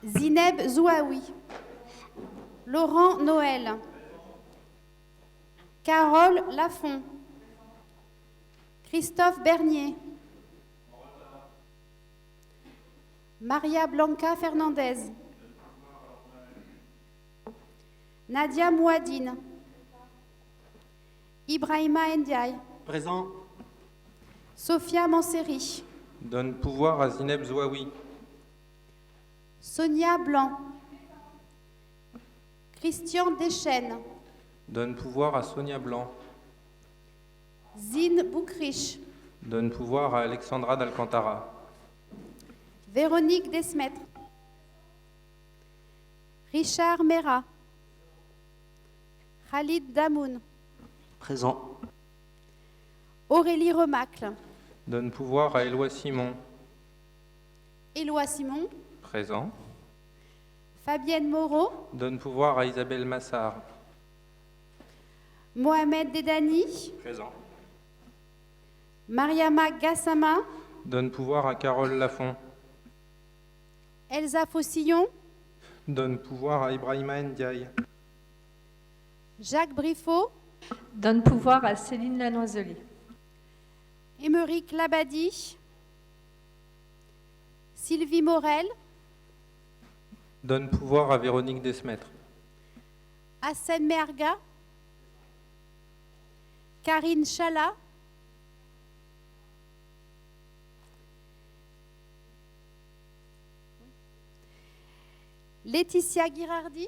Zineb Zouaoui. Laurent Noël. Carole Lafont. Christophe Bernier. Maria Blanca Fernandez. Nadia Mouadine. Ibrahima Ndiaye. Présent. Sophia Manseri. Donne pouvoir à Zineb Zouaoui. Sonia Blanc. Christian Deschênes. Donne pouvoir à Sonia Blanc. Zine Boukrich. Donne pouvoir à Alexandra d'Alcantara. Véronique Desmettre. Richard Mera. Khalid Damoun. Présent. Aurélie Remacle. Donne pouvoir à Éloi Simon. Éloi Simon. Présent. Fabienne Moreau. Donne pouvoir à Isabelle Massard. Mohamed Dedani. Présent. Mariama Gassama. Donne pouvoir à Carole Lafont. Elsa Fossillon. Donne pouvoir à Ibrahima Ndiaye. Jacques Briffaut. Donne pouvoir à Céline Lanoiselet. Émeric Labadie. Sylvie Morel. Donne pouvoir à Véronique Desmettre. Hassen Merga. Karine Chala. Laetitia Girardi.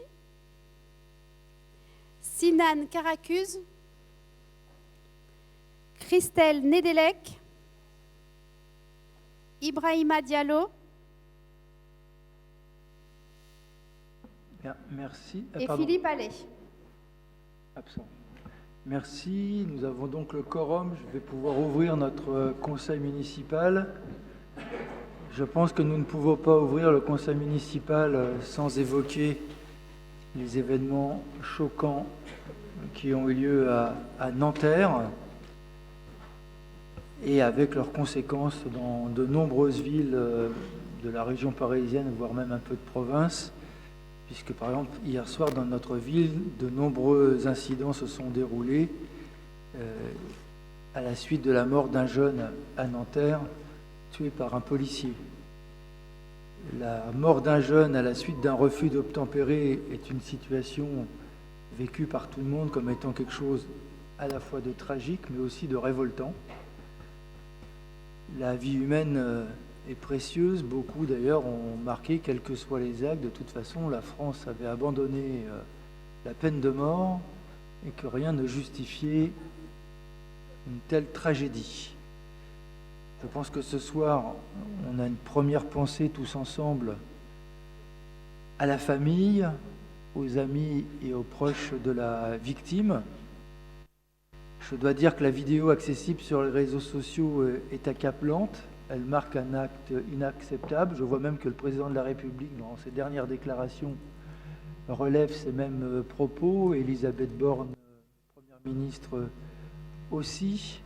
Sinan Caracuse. Christelle Nedelec. Ibrahima Diallo. Bien, merci. Et Philippe Allais. Absent. Merci. Nous avons donc le quorum. Je vais pouvoir ouvrir notre conseil municipal. Je pense que nous ne pouvons pas ouvrir le conseil municipal sans évoquer les événements choquants qui ont eu lieu à Nanterre et avec leurs conséquences dans de nombreuses villes de la région parisienne, voire même un peu de province, puisque par exemple hier soir dans notre ville, de nombreux incidents se sont déroulés à la suite de la mort d'un jeune à Nanterre tué par un policier. La mort d'un jeune à la suite d'un refus d'obtempérer est une situation vécue par tout le monde comme étant quelque chose à la fois de tragique mais aussi de révoltant. La vie humaine est précieuse, beaucoup d'ailleurs ont marqué, quels que soient les actes, de toute façon la France avait abandonné la peine de mort et que rien ne justifiait une telle tragédie. Je pense que ce soir, on a une première pensée tous ensemble à la famille, aux amis et aux proches de la victime. Je dois dire que la vidéo accessible sur les réseaux sociaux est accablante. Elle marque un acte inacceptable. Je vois même que le président de la République, dans ses dernières déclarations, relève ces mêmes propos. Elisabeth Borne, première ministre, aussi.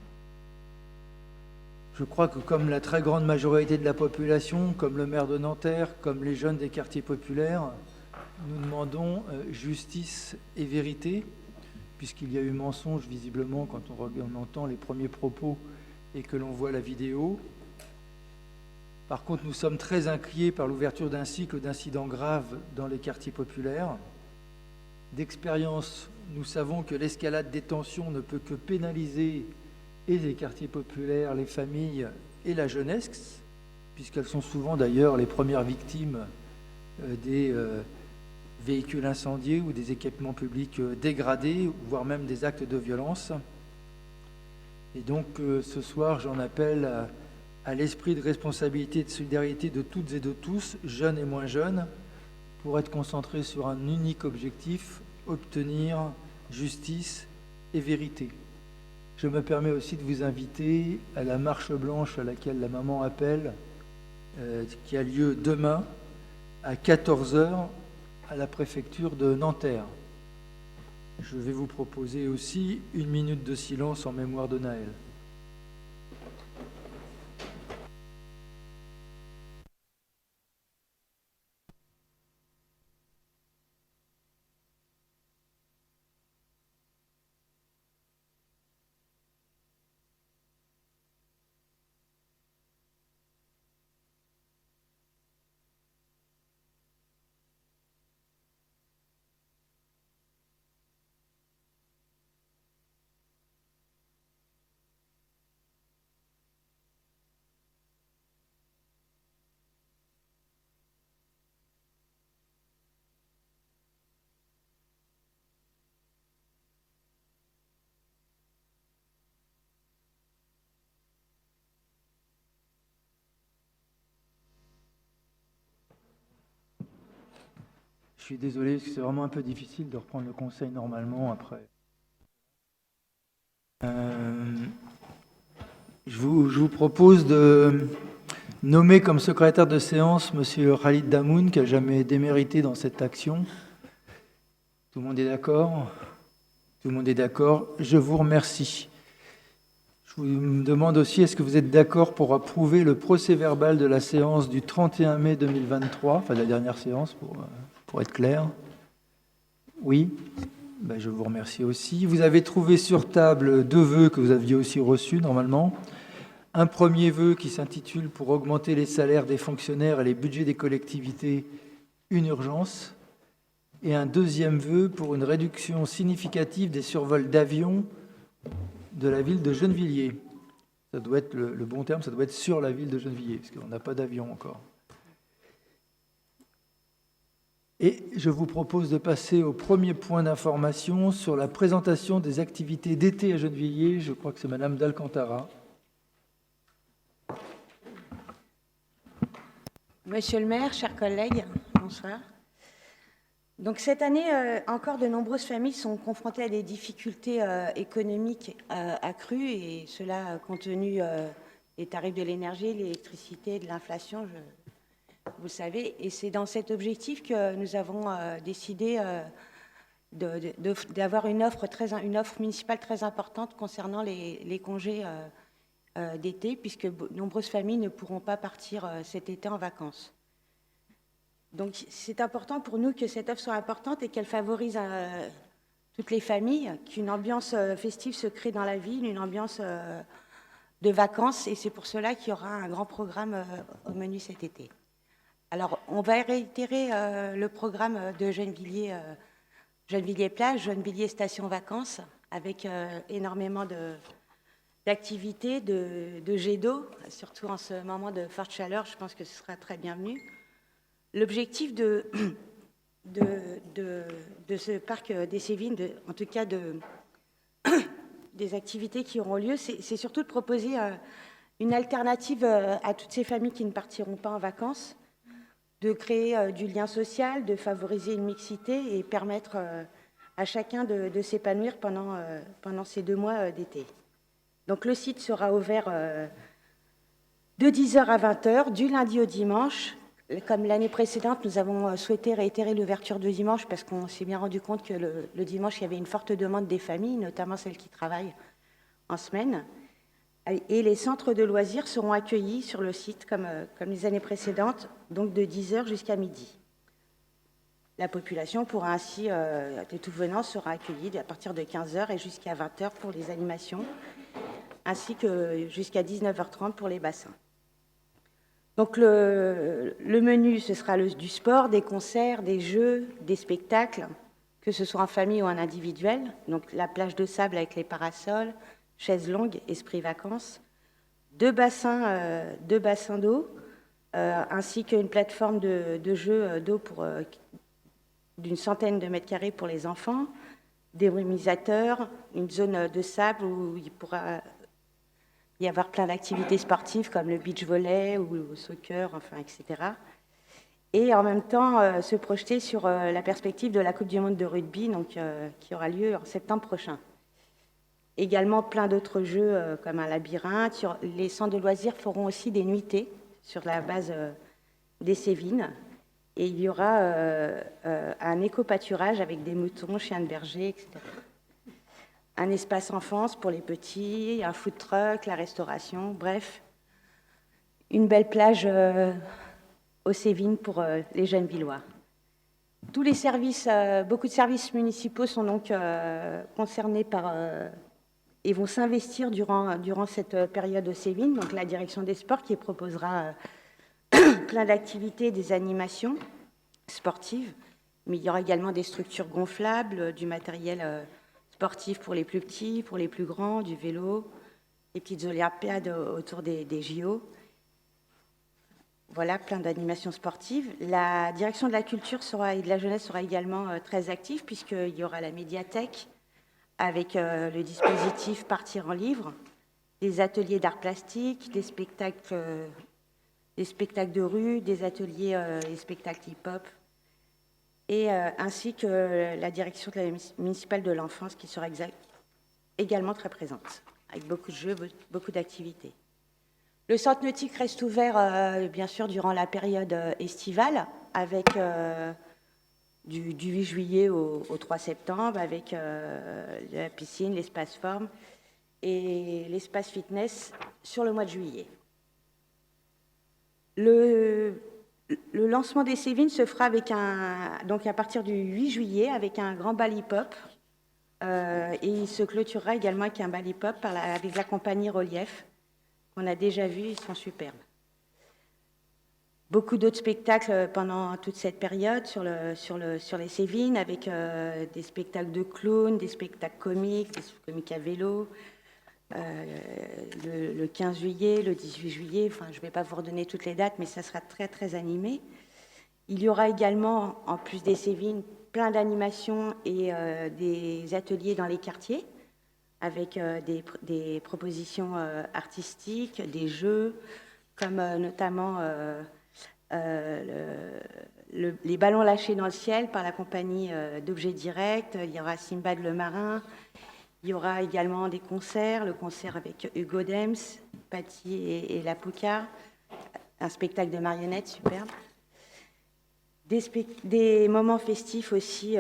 Je crois que comme la très grande majorité de la population, comme le maire de Nanterre, comme les jeunes des quartiers populaires, nous demandons justice et vérité, puisqu'il y a eu mensonge visiblement quand on entend les premiers propos et que l'on voit la vidéo. Par contre, nous sommes très inquiets par l'ouverture d'un cycle d'incidents graves dans les quartiers populaires. D'expérience, nous savons que l'escalade des tensions ne peut que pénaliser et les quartiers populaires, les familles et la jeunesse, puisqu'elles sont souvent d'ailleurs les premières victimes des véhicules incendiés ou des équipements publics dégradés, voire même des actes de violence. Et donc ce soir, j'en appelle à l'esprit de responsabilité et de solidarité de toutes et de tous, jeunes et moins jeunes, pour être concentrés sur un unique objectif, obtenir justice et vérité. Je me permets aussi de vous inviter à la marche blanche à laquelle la maman appelle, qui a lieu demain à 14h à la préfecture de Nanterre. Je vais vous proposer aussi 1 minute de silence en mémoire de Naël. suis désolé, parce que c'est vraiment un peu difficile de reprendre le conseil normalement après. Je vous propose de nommer comme secrétaire de séance M. Khalid Damoun, qui n'a jamais démérité dans cette action. Tout le monde est d'accord ? Tout le monde est d'accord. Je vous remercie. Je vous demande aussi, est-ce que vous êtes d'accord pour approuver le procès-verbal de la séance du 31 mai 2023, enfin de la dernière séance, pour être clair ? Oui ? Ben, je vous remercie aussi. Vous avez trouvé sur table 2 vœux que vous aviez aussi reçus normalement. Un premier vœu qui s'intitule « Pour augmenter les salaires des fonctionnaires et les budgets des collectivités, une urgence ». Et un deuxième vœu pour une réduction significative des survols d'avions de la ville de Gennevilliers. Ça doit être le bon terme, ça doit être sur la ville de Gennevilliers, parce qu'on n'a pas d'avion encore. Et je vous propose de passer au premier point d'information sur la présentation des activités d'été à Gennevilliers. Je crois que c'est Madame d'Alcantara. Monsieur le maire, chers collègues, bonsoir. Donc cette année, encore de nombreuses familles sont confrontées à des difficultés économiques accrues, et cela compte tenu des tarifs de l'énergie, de l'électricité, de l'inflation, vous le savez. Et c'est dans cet objectif que nous avons décidé d'avoir une offre municipale très importante concernant les congés d'été, puisque de nombreuses familles ne pourront pas partir cet été en vacances. Donc c'est important pour nous que cette offre soit importante et qu'elle favorise toutes les familles, qu'une ambiance festive se crée dans la ville, une ambiance de vacances, et c'est pour cela qu'il y aura un grand programme au menu cet été. Alors on va réitérer le programme de Gennevilliers plage, Gennevilliers station vacances, avec énormément d'activités, de jets d'eau, surtout en ce moment de forte chaleur, je pense que ce sera très bienvenu. L'objectif de ce parc des Cévines, en tout cas des activités qui auront lieu, c'est surtout de proposer une alternative à toutes ces familles qui ne partiront pas en vacances, de créer du lien social, de favoriser une mixité et permettre à chacun de s'épanouir pendant ces 2 mois d'été. Donc le site sera ouvert de 10h à 20h, du lundi au dimanche. Comme l'année précédente, nous avons souhaité réitérer l'ouverture de dimanche parce qu'on s'est bien rendu compte que le dimanche, il y avait une forte demande des familles, notamment celles qui travaillent en semaine. Et les centres de loisirs seront accueillis sur le site comme les années précédentes, donc de 10h jusqu'à midi. La population pourra ainsi, de tout venant, sera accueillie à partir de 15h et jusqu'à 20h pour les animations, ainsi que jusqu'à 19h30 pour les bassins. Donc le menu, ce sera du sport, des concerts, des jeux, des spectacles, que ce soit en famille ou en individuel. Donc la plage de sable avec les parasols, chaises longues, esprit vacances, 2 bassins d'eau, ainsi qu'une plateforme de jeux d'eau d'une centaine de mètres carrés pour les enfants, des brumisateurs, une zone de sable où il pourra y avoir plein d'activités sportives comme le beach volley ou le soccer, enfin, etc. Et en même temps, se projeter sur la perspective de la Coupe du Monde de rugby, donc, qui aura lieu en septembre prochain. Également plein d'autres jeux comme un labyrinthe. Les centres de loisirs feront aussi des nuitées sur la base des Cévines. Et il y aura un éco-pâturage avec des moutons, chiens de berger, etc. Un espace enfance pour les petits, un food truck, la restauration, bref. Une belle plage aux Cévines pour les Gennevillois. Tous les services, beaucoup de services municipaux sont donc concernés et vont s'investir durant cette période aux Cévines. Donc la direction des sports qui proposera plein d'activités, des animations sportives, mais il y aura également des structures gonflables, du matériel sportif pour les plus petits, pour les plus grands, du vélo, des petites olympiades autour des JO. Voilà, plein d'animations sportives. La direction de la culture et de la jeunesse sera également très active, puisqu'il y aura la médiathèque avec le dispositif Partir en livre, des ateliers d'art plastique, des spectacles de rue, des ateliers et spectacles hip-hop, ainsi que la direction de la municipale de l'enfance qui sera également très présente, avec beaucoup de jeux, beaucoup d'activités. Le centre nautique reste ouvert, bien sûr, durant la période estivale, avec du 8 juillet au 3 septembre, avec la piscine, l'espace forme et l'espace fitness sur le mois de juillet. Le lancement des Cévines se fera donc à partir du 8 juillet avec un grand bal hip-hop. Et il se clôturera également avec un bal hip-hop avec la compagnie Relief, qu'on a déjà vu, ils sont superbes. Beaucoup d'autres spectacles pendant toute cette période sur les Cévines, avec des spectacles de clowns, des spectacles comiques, des comiques à vélo, le 15 juillet, le 18 juillet, enfin je ne vais pas vous redonner toutes les dates, mais ça sera très très animé. Il y aura également, en plus des Cévines, plein d'animations et des ateliers dans les quartiers, avec des propositions artistiques, des jeux, comme notamment les ballons lâchés dans le ciel par la compagnie d'Objets Directs. Il y aura Simbad le marin. Il y aura également des concerts, le concert avec Hugo Dems, Paty et La Pouca, un spectacle de marionnettes superbe. Des moments festifs aussi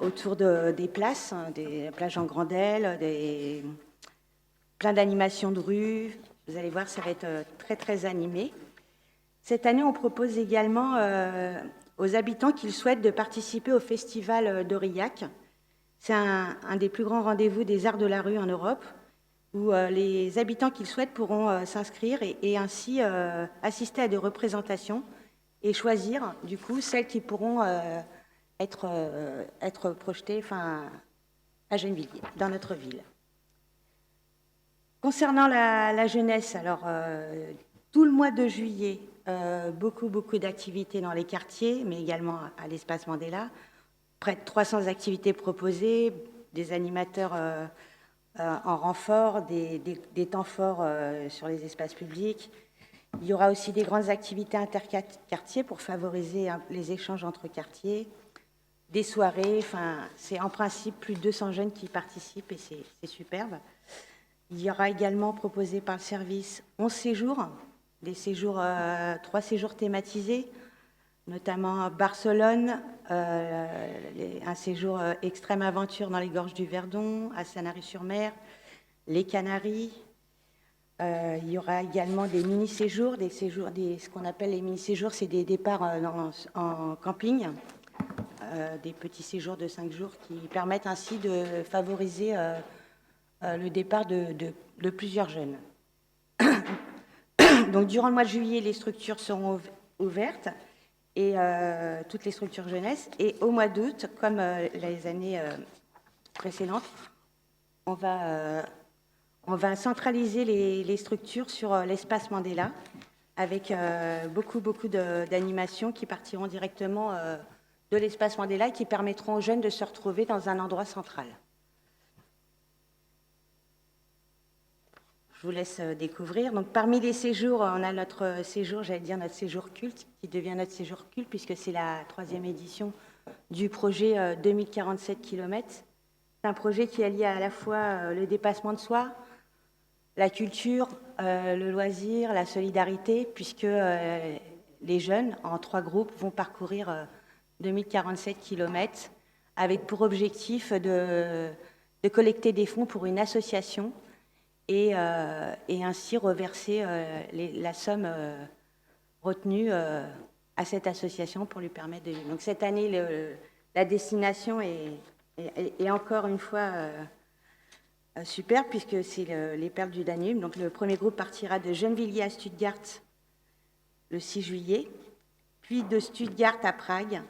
autour des places, des plages en grandelle, plein d'animations de rue. Vous allez voir, ça va être très, très animé. Cette année, on propose également aux habitants qui le souhaitent de participer au festival d'Aurillac. C'est un des plus grands rendez-vous des arts de la rue en Europe, où les habitants qui le souhaitent pourront s'inscrire et ainsi assister à des représentations et choisir, du coup, celles qui pourront être projetées à Gennevilliers, dans notre ville. Concernant la jeunesse, alors, tout le mois de juillet, beaucoup d'activités dans les quartiers, mais également à l'espace Mandela. Près de 300 activités proposées, des animateurs en renfort, des temps forts sur les espaces publics. Il y aura aussi des grandes activités interquartiers pour favoriser les échanges entre quartiers, des soirées. Enfin, c'est en principe plus de 200 jeunes qui participent et c'est superbe. Il y aura également proposé par le service 11 séjours, des séjours, 3 séjours thématisés, notamment à Barcelone, un séjour extrême aventure dans les gorges du Verdon, à Sanary-sur-Mer, les Canaries. Il y aura également des mini-séjours, ce qu'on appelle les mini-séjours, c'est des départs en camping, des petits séjours de 5 jours qui permettent ainsi de favoriser le départ de plusieurs jeunes. Donc, durant le mois de juillet, les structures seront ouvertes, et toutes les structures jeunesse. Et au mois d'août, comme les années précédentes, on va centraliser les structures sur l'espace Mandela, avec beaucoup d'animations qui partiront directement de l'espace Mandela et qui permettront aux jeunes de se retrouver dans un endroit central. Je vous laisse découvrir. Donc, parmi les séjours, on a notre séjour, notre séjour culte, qui devient notre séjour culte, puisque c'est la 3e édition du projet 2047 km. C'est un projet qui allie à la fois le dépassement de soi, la culture, le loisir, la solidarité, puisque les jeunes, en 3 groupes, vont parcourir 2047 km, avec pour objectif de collecter des fonds pour une association, et ainsi reverser la somme retenue à cette association pour lui permettre de vivre. Donc cette année, la destination est encore une fois super, puisque c'est les Perles du Danube. Donc le premier groupe partira de Gennevilliers à Stuttgart le 6 juillet, puis de Stuttgart à Prague,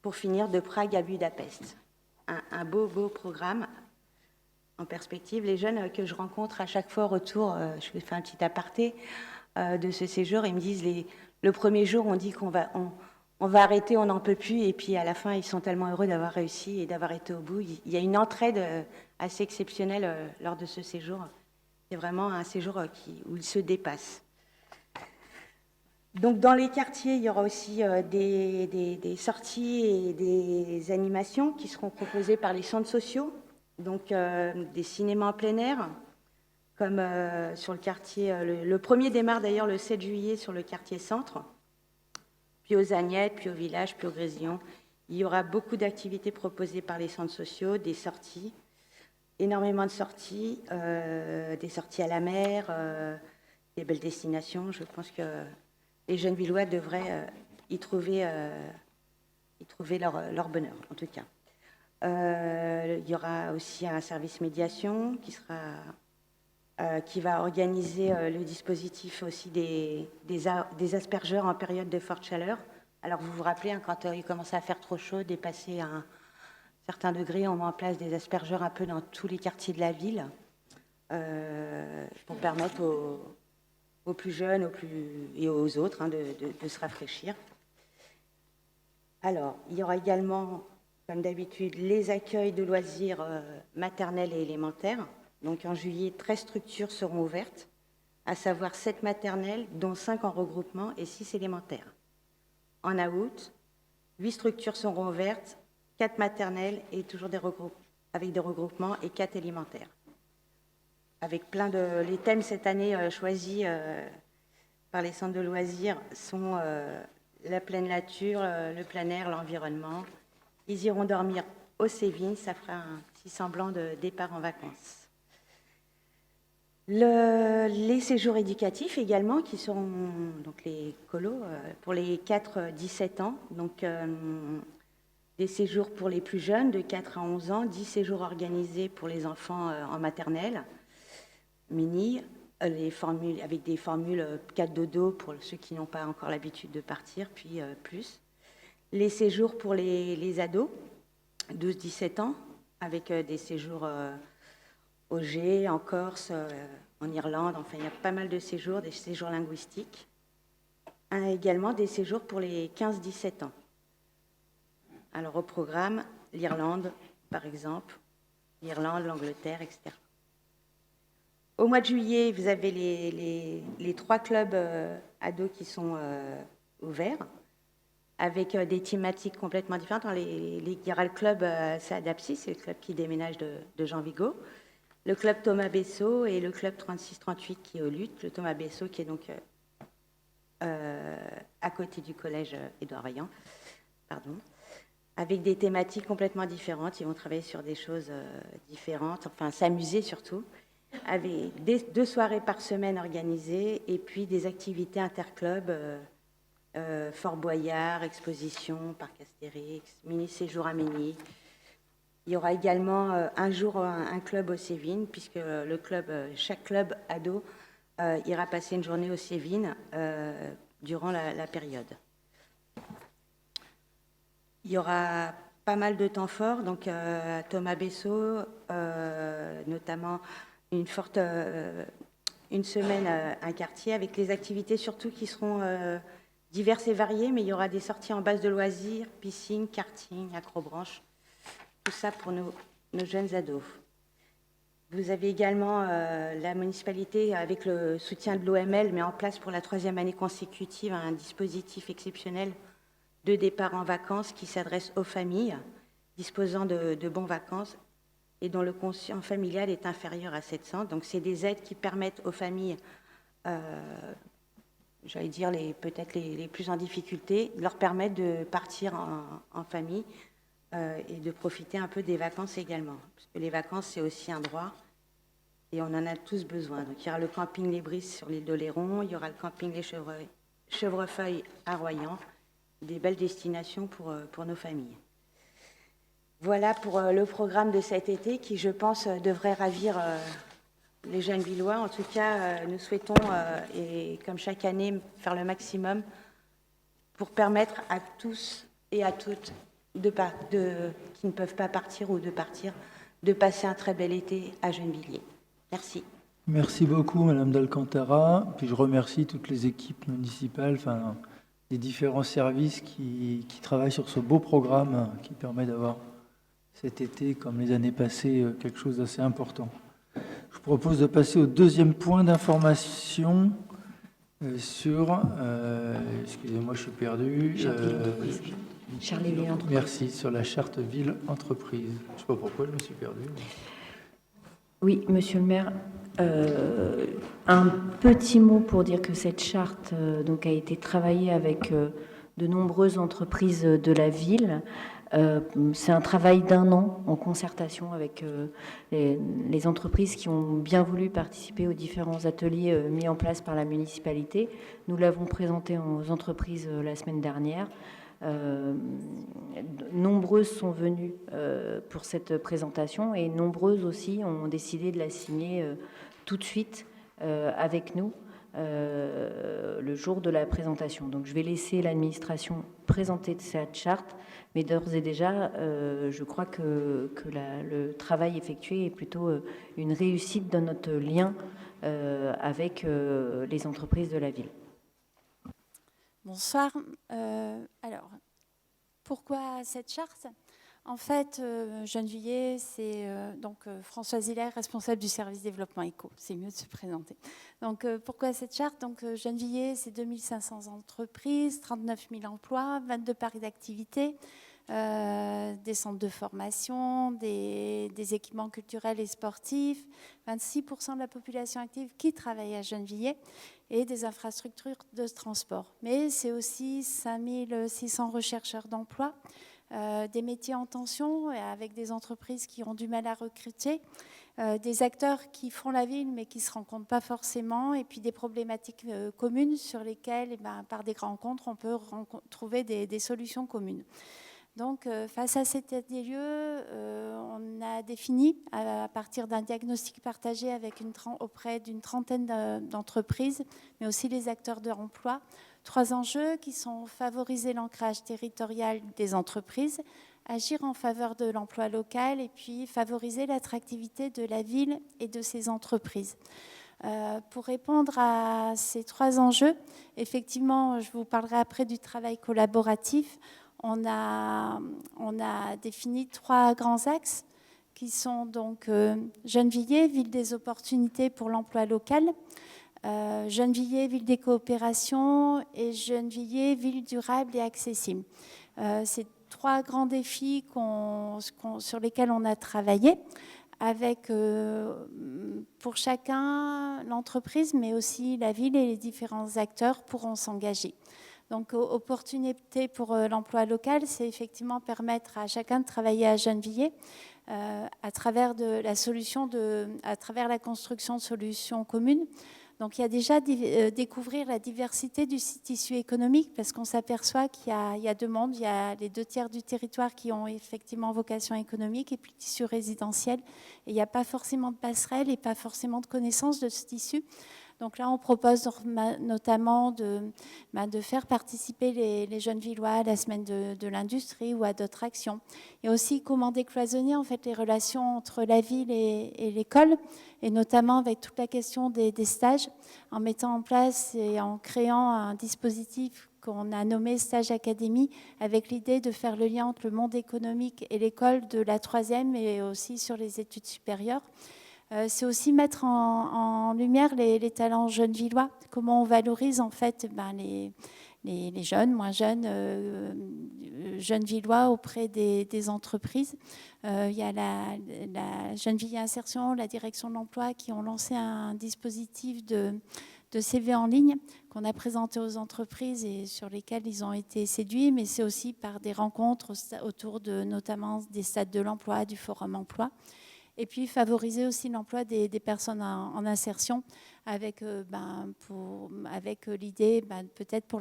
pour finir de Prague à Budapest. Un beau programme en perspective. Les jeunes que je rencontre à chaque fois au retour, je vais faire un petit aparté de ce séjour, ils me disent le premier jour, on dit qu'on va arrêter, on n'en peut plus, et puis à la fin, ils sont tellement heureux d'avoir réussi et d'avoir été au bout. Il y a une entraide assez exceptionnelle lors de ce séjour. C'est vraiment un séjour où ils se dépassent. Donc, dans les quartiers, il y aura aussi des sorties et des animations qui seront proposées par les centres sociaux, donc des cinémas en plein air, comme sur le quartier. Le premier démarre d'ailleurs le 7 juillet sur le quartier centre, puis aux Agnettes, puis au village, puis au Grésillon. Il y aura beaucoup d'activités proposées par les centres sociaux, des sorties, énormément de sorties, des sorties à la mer, des belles destinations. Je pense que les jeunes Villois devraient y trouver leur bonheur, en tout cas. Il y aura aussi un service médiation qui va organiser le dispositif aussi des aspergeurs en période de forte chaleur. Alors vous vous rappelez, hein, quand il commence à faire trop chaud, dépasser un certain degré, on met en place des aspergeurs un peu dans tous les quartiers de la ville pour permettre aux plus jeunes et aux autres hein, de se rafraîchir. Alors, il y aura également, comme d'habitude, les accueils de loisirs maternels et élémentaires. Donc, en juillet, 13 structures seront ouvertes, à savoir 7 maternelles, dont 5 en regroupement et 6 élémentaires. En août, 8 structures seront ouvertes, 4 maternelles et toujours avec des regroupements et 4 élémentaires. Avec les thèmes cette année choisis par les centres de loisirs sont la pleine nature, le plein air, l'environnement. Ils iront dormir au Sévin, ça fera un petit semblant de départ en vacances. Les séjours éducatifs également, qui seront donc les colos pour les 4-17 ans, donc des séjours pour les plus jeunes de 4 à 11 ans, 10 séjours organisés pour les enfants en maternelle, mini, avec des formules 4 dodo pour ceux qui n'ont pas encore l'habitude de partir, puis plus. Les séjours pour les ados, 12-17 ans, avec des séjours au G, en Corse, en Irlande, enfin il y a pas mal de séjours, des séjours linguistiques. Également des séjours pour les 15-17 ans. Alors au programme, l'Irlande, par exemple, l'Irlande, l'Angleterre, etc. Au mois de juillet, vous avez les 3 clubs ados qui sont ouverts, avec des thématiques complètement différentes. Il y aura le club Adapsi, c'est le club qui déménage de Jean Vigo, le club Thomas Bessot et le club 36-38 qui est au Lutte, le Thomas Bessot qui est donc à côté du collège Édouard Vaillant, avec des thématiques complètement différentes. Ils vont travailler sur des choses différentes, enfin s'amuser surtout, avec 2 soirées par semaine organisées et puis des activités interclubs, Fort Boyard, exposition, parc Astérix, mini-séjour à Mény. Il y aura également un jour un club au Sévin, puisque chaque club ado ira passer une journée au Sévin durant la période. Il y aura pas mal de temps forts, donc Thomas Bessot, notamment une semaine un quartier, avec les activités surtout qui seront diverses et variées, mais il y aura des sorties en base de loisirs, piscine, karting, acrobranche, tout ça pour nos jeunes ados. Vous avez également la municipalité, avec le soutien de l'OML, met en place pour la 3e année consécutive un dispositif exceptionnel de départ en vacances qui s'adresse aux familles disposant de bons vacances et dont le quotient familial est inférieur à 700. Donc, c'est des aides qui permettent aux familles, j'allais dire peut-être les plus en difficulté, de leur permettre de partir en famille et de profiter un peu des vacances également. Parce que les vacances, c'est aussi un droit et on en a tous besoin. Donc, il y aura le camping Les Brises sur l'île d'Oléron, il y aura le camping Les Chevrefeuilles à Royan, des belles destinations pour nos familles. Voilà pour le programme de cet été qui, je pense, devrait ravir les jeunes Villois. En tout cas, nous souhaitons, et comme chaque année, faire le maximum pour permettre à tous et à toutes qui ne peuvent pas partir ou de partir, de passer un très bel été à Gennevilliers. Merci. Merci beaucoup, Madame d'Alcantara. Puis je remercie toutes les équipes municipales, les différents services qui travaillent sur ce beau programme qui permet d'avoir cet été, comme les années passées, quelque chose d'assez important. Je vous propose de passer au 2e point d'information Excusez-moi, je suis perdu. Charleville Entreprise. Merci, sur la charte ville-entreprise. Je ne sais pas pourquoi je me suis perdu. Oui, monsieur le maire, un petit mot pour dire que cette charte donc, a été travaillée avec de nombreuses entreprises de la ville. C'est un travail d'1 an en concertation avec les entreprises qui ont bien voulu participer aux différents ateliers mis en place par la municipalité. Nous l'avons présenté aux entreprises la semaine dernière. Nombreuses sont venues pour cette présentation et nombreuses aussi ont décidé de la signer tout de suite avec nous le jour de la présentation. Donc je vais laisser l'administration présenter cette charte, mais d'ores et déjà, je crois que le travail effectué est plutôt une réussite dans notre lien avec les entreprises de la ville. Bonsoir. Alors, pourquoi cette charte ? En fait, Gennevilliers, c'est donc Françoise Hiller, responsable du service développement éco. C'est mieux de se présenter. Donc, pourquoi cette charte ? Donc, Gennevilliers, c'est 2500 entreprises, 39 000 emplois, 22 parcs d'activité, des centres de formation, des équipements culturels et sportifs, 26% de la population active qui travaille à Gennevilliers et des infrastructures de transport. Mais c'est aussi 5600 rechercheurs d'emploi, des métiers en tension avec des entreprises qui ont du mal à recruter, des acteurs qui font la ville mais qui ne se rencontrent pas forcément, et puis des problématiques communes sur lesquelles, par des rencontres, on peut trouver des solutions communes. Donc, face à cet état des lieux, on a défini, à partir d'un diagnostic partagé auprès d'une trentaine d'entreprises, mais aussi les acteurs de l'emploi, 3 enjeux qui sont favoriser l'ancrage territorial des entreprises, agir en faveur de l'emploi local et puis favoriser l'attractivité de la ville et de ses entreprises. Pour répondre à ces 3 enjeux, effectivement, je vous parlerai après du travail collaboratif. On a défini 3 grands axes qui sont donc Gennevilliers, ville des opportunités pour l'emploi local, Gennevilliers, ville des coopérations et Gennevilliers, ville durable et accessible. C'est 3 grands défis sur lesquels on a travaillé avec pour chacun l'entreprise, mais aussi la ville et les différents acteurs pourront s'engager. Donc, opportunité pour l'emploi local, c'est effectivement permettre à chacun de travailler à Gennevilliers à travers la construction de solutions communes. Donc, il y a déjà découvrir la diversité du tissu économique, parce qu'on s'aperçoit qu'il y a 2 mondes. Il y a les 2 tiers du territoire qui ont effectivement vocation économique et puis le tissu résidentiel. Et il n'y a pas forcément de passerelle et pas forcément de connaissance de ce tissu. Donc là, on propose notamment de faire participer les Gennevillois à la semaine de l'industrie ou à d'autres actions. Et aussi comment décloisonner en fait les relations entre la ville et l'école, et notamment avec toute la question des stages, en mettant en place et en créant un dispositif qu'on a nommé Stage Académie, avec l'idée de faire le lien entre le monde économique et l'école de la 3e et aussi sur les études supérieures. C'est aussi mettre en lumière les talents gennevillois, comment on valorise en fait les jeunes, moins jeunes, gennevillois auprès des entreprises. Il y a la Gennevilliers Insertion, la direction de l'emploi qui ont lancé un dispositif de CV en ligne qu'on a présenté aux entreprises et sur lesquels ils ont été séduits, mais c'est aussi par des rencontres autour de notamment des stades de l'emploi, du forum emploi. Et puis favoriser aussi l'emploi des personnes en insertion avec l'idée peut-être pour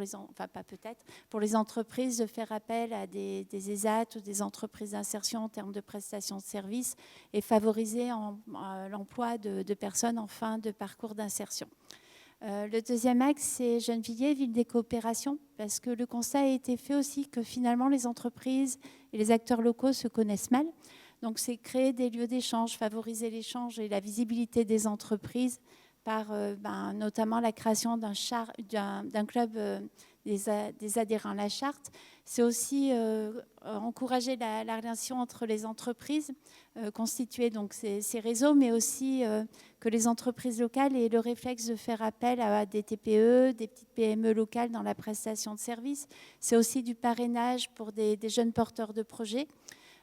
les entreprises de faire appel à des ESAT ou des entreprises d'insertion en termes de prestations de services et favoriser l'emploi de personnes en fin de parcours d'insertion. Le deuxième axe, c'est Gennevilliers, ville des coopérations, parce que le constat a été fait aussi que finalement les entreprises et les acteurs locaux se connaissent mal. Donc, c'est créer des lieux d'échange, favoriser l'échange et la visibilité des entreprises par notamment la création d'un club des adhérents à la charte. C'est aussi encourager la relation entre les entreprises, constituer donc ces réseaux, mais aussi que les entreprises locales aient le réflexe de faire appel à des TPE, des petites PME locales dans la prestation de services. C'est aussi du parrainage pour des jeunes porteurs de projets.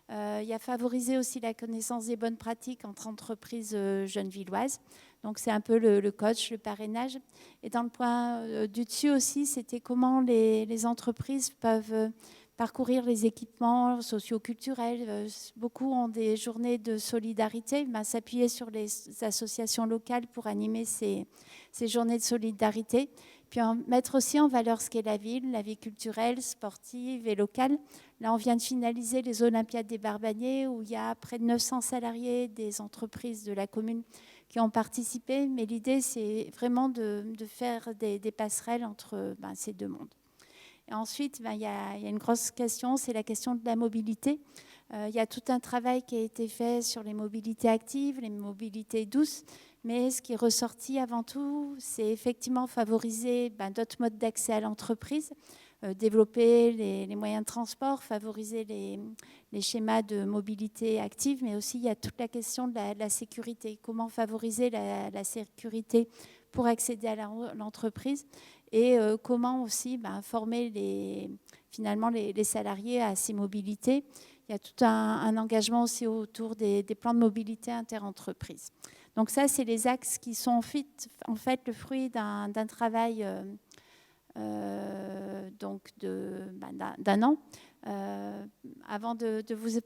Il y a favoriser aussi la connaissance des bonnes pratiques entre entreprises gennevilloises. Donc, c'est un peu le coach, le parrainage. Et dans le point du dessus aussi, c'était comment les entreprises peuvent parcourir les équipements socio-culturels. Beaucoup ont des journées de solidarité. S'appuyer sur les associations locales pour animer ces journées de solidarité. Puis mettre aussi en valeur ce qu'est la vie culturelle, sportive et locale. Là, on vient de finaliser les Olympiades des Barbaniers où il y a près de 900 salariés des entreprises de la commune qui ont participé. Mais l'idée, c'est vraiment de faire des passerelles entre ces deux mondes. Et ensuite, il y a une grosse question, c'est la question de la mobilité. Il y a tout un travail qui a été fait sur les mobilités actives, les mobilités douces. Mais ce qui est ressorti avant tout, c'est effectivement favoriser d'autres modes d'accès à l'entreprise, développer les moyens de transport, favoriser les schémas de mobilité active, mais aussi il y a toute la question de la sécurité. Comment favoriser la sécurité pour accéder à l'entreprise et comment aussi former finalement les salariés à ces mobilités. Il y a tout un engagement aussi autour des plans de mobilité interentreprises. Donc ça, c'est les axes qui sont en fait le fruit d'un travail d'un an. Avant de vous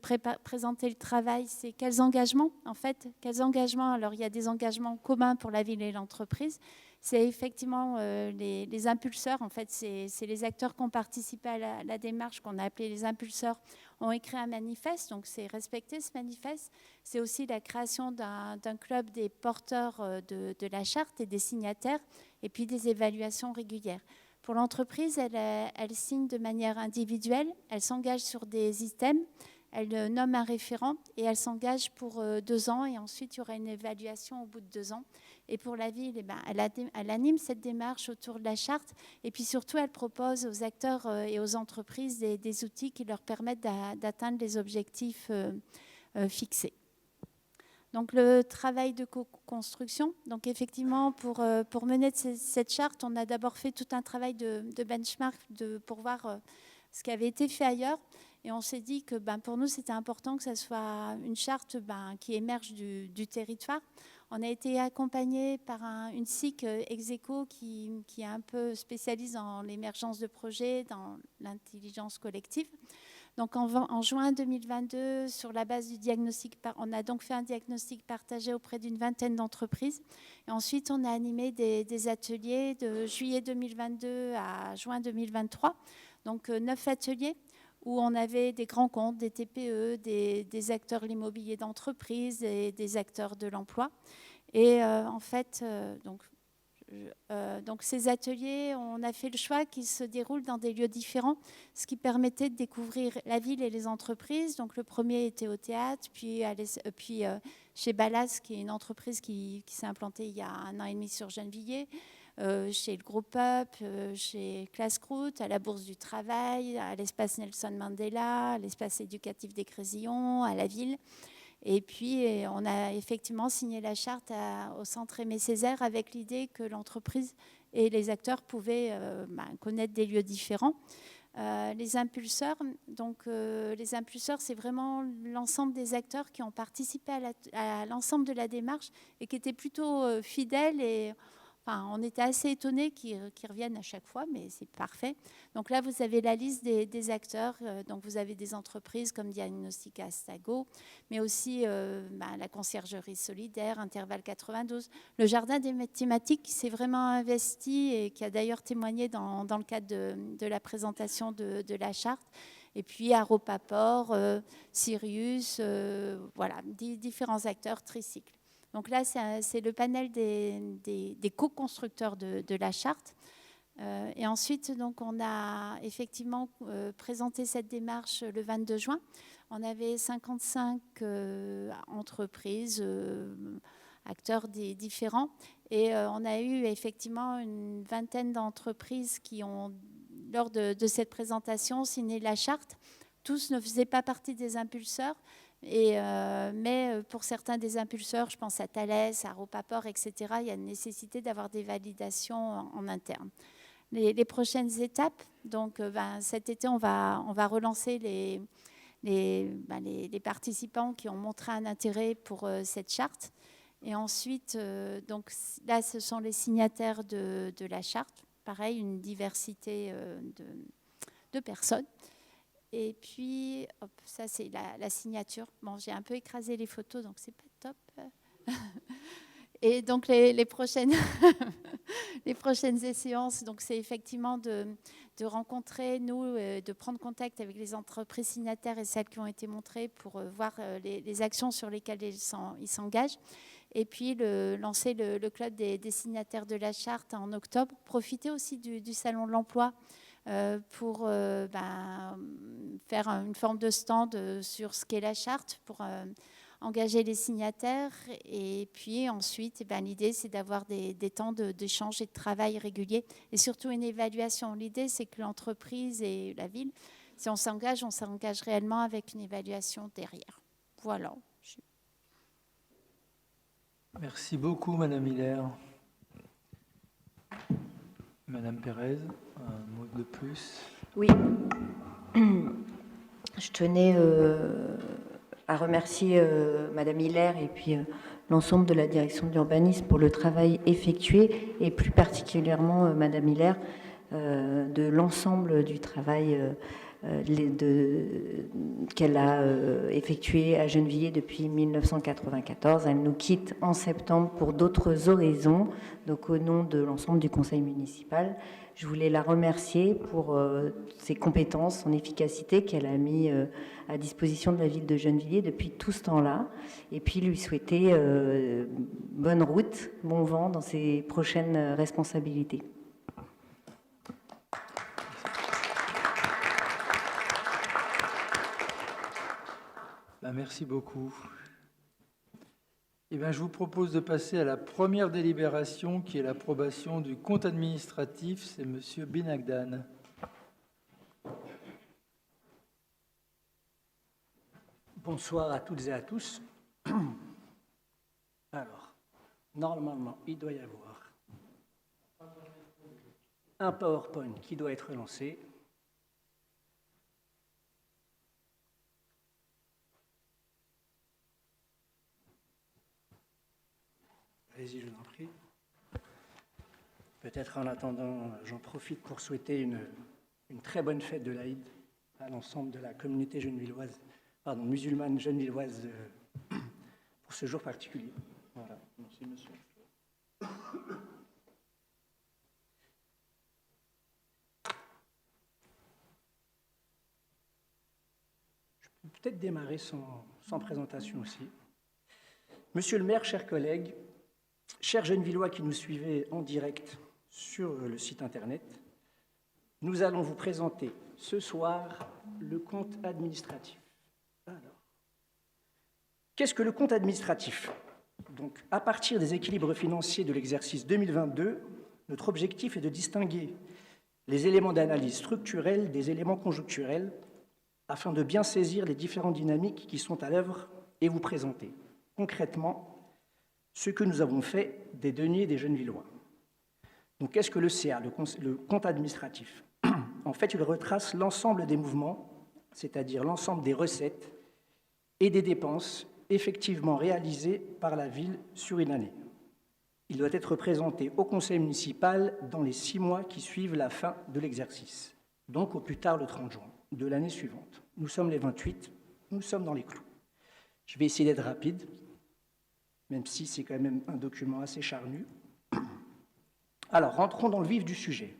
présenter le travail, c'est quels engagements en fait, quels engagements. Alors il y a des engagements communs pour la ville et l'entreprise. C'est effectivement les impulseurs. En fait, c'est les acteurs qui ont participé à la démarche qu'on a appelée les impulseurs ont écrit un manifeste. Donc c'est respecter ce manifeste. C'est aussi la création d'un club des porteurs de la charte et des signataires, et puis des évaluations régulières. Pour l'entreprise, elle signe de manière individuelle, elle s'engage sur des items, elle nomme un référent et elle s'engage pour 2 ans et ensuite il y aura une évaluation au bout de 2 ans. Et pour la ville, elle anime cette démarche autour de la charte et puis surtout elle propose aux acteurs et aux entreprises des outils qui leur permettent d'atteindre les objectifs fixés. Donc le travail de co-construction, donc effectivement pour mener cette charte, on a d'abord fait tout un travail de benchmark pour voir ce qui avait été fait ailleurs. Et on s'est dit que pour nous, c'était important que ça soit une charte qui émerge du territoire. On a été accompagné par une SIC Execo qui est un peu spécialiste dans l'émergence de projets, dans l'intelligence collective. Donc en juin 2022, sur la base du diagnostic, on a donc fait un diagnostic partagé auprès d'une vingtaine d'entreprises. Et ensuite, on a animé des ateliers de juillet 2022 à juin 2023. Donc 9 ateliers où on avait des grands comptes, des TPE, des acteurs de l'immobilier d'entreprise et des acteurs de l'emploi. Et en fait, donc ces ateliers, on a fait le choix qu'ils se déroulent dans des lieux différents, ce qui permettait de découvrir la ville et les entreprises. Donc le premier était au théâtre, puis chez Ballas, qui est une entreprise qui s'est implantée il y a 1 an et demi sur Gennevilliers, chez le Groupe Up, chez Classcroute, à la Bourse du Travail, à l'espace Nelson Mandela, à l'espace éducatif des Crésillons, à la ville. Et puis, on a effectivement signé la charte au Centre Aimé Césaire avec l'idée que l'entreprise et les acteurs pouvaient connaître des lieux différents. Les impulseurs, c'est vraiment l'ensemble des acteurs qui ont participé à l'ensemble de la démarche et qui étaient plutôt fidèles et on était assez étonnés qu'ils reviennent à chaque fois, mais c'est parfait. Donc là, vous avez la liste des acteurs. Donc vous avez des entreprises comme Diagnostica Astago, mais aussi la conciergerie solidaire, Intervalle 92. Le jardin des mathématiques qui s'est vraiment investi et qui a d'ailleurs témoigné dans le cadre de la présentation de la charte. Et puis Aropaport, Sirius, différents acteurs, Tricycle. Donc là, c'est le panel des co-constructeurs de la charte. Et ensuite, donc, on a effectivement présenté cette démarche le 22 juin. On avait 55 entreprises, acteurs différents. Et on a eu effectivement une vingtaine d'entreprises qui ont lors de cette présentation, signé la charte. Tous ne faisaient pas partie des impulseurs, mais pour certains des impulseurs, je pense à Thales, à Ropaport, etc., il y a une nécessité d'avoir des validations en interne. Les prochaines étapes, donc cet été, on va relancer les participants qui ont montré un intérêt pour cette charte. Et ensuite, donc là, ce sont les signataires de la charte. Pareil, une diversité de personnes. Et puis, hop, ça, c'est la signature. Bon, j'ai un peu écrasé les photos, donc c'est pas top. Et donc, les prochaines échéances, donc c'est effectivement de rencontrer, nous, de prendre contact avec les entreprises signataires et celles qui ont été montrées pour voir les actions sur lesquelles ils s'engagent. Et puis, lancer le club des signataires de la charte en octobre. Profiter aussi du Salon de l'Emploi pour faire une forme de stand sur ce qu'est la charte, pour engager les signataires. Et puis ensuite, l'idée, c'est d'avoir des temps d'échange et de travail réguliers. Et surtout une évaluation. L'idée, c'est que l'entreprise et la ville, si on s'engage réellement avec une évaluation derrière. Voilà. Merci beaucoup, Madame Hiller. Madame Pérez, un mot de plus. Oui. Je tenais à remercier Madame Hiller et puis l'ensemble de la direction de l'urbanisme pour le travail effectué et plus particulièrement Madame Hiller de l'ensemble du travail qu'elle a effectué à Gennevilliers depuis 1994. Elle nous quitte en septembre pour d'autres horizons, donc au nom de l'ensemble du conseil municipal. Je voulais la remercier pour ses compétences, son efficacité qu'elle a mis à disposition de la ville de Gennevilliers depuis tout ce temps-là, et puis lui souhaiter bonne route, bon vent dans ses prochaines responsabilités. Merci beaucoup. Je vous propose de passer à la première délibération qui est l'approbation du compte administratif. C'est Monsieur Benagdan. Bonsoir à toutes et à tous. Alors, normalement, il doit y avoir un PowerPoint qui doit être lancé. Allez-y, je vous en prie. Peut-être en attendant, j'en profite pour souhaiter une très bonne fête de l'Aïd à l'ensemble de la communauté musulmane gennevilloise pour ce jour particulier. Voilà. Merci, monsieur. Je peux peut-être démarrer sans présentation aussi. Monsieur le maire, chers collègues, chers Gennevillois qui nous suivez en direct sur le site internet, nous allons vous présenter ce soir le compte administratif. Alors, qu'est-ce que le compte administratif ? Donc, à partir des équilibres financiers de l'exercice 2022, notre objectif est de distinguer les éléments d'analyse structurelle des éléments conjoncturels afin de bien saisir les différentes dynamiques qui sont à l'œuvre et vous présenter concrètement ce que nous avons fait des deniers des Gennevillois. Donc, qu'est-ce que le CA, le compte administratif ? En fait, il retrace l'ensemble des mouvements, c'est-à-dire l'ensemble des recettes et des dépenses effectivement réalisées par la ville sur une année. Il doit être présenté au conseil municipal dans les 6 mois qui suivent la fin de l'exercice, donc au plus tard le 30 juin de l'année suivante. Nous sommes les 28, nous sommes dans les clous. Je vais essayer d'être rapide, même si c'est quand même un document assez charnu. Alors, rentrons dans le vif du sujet.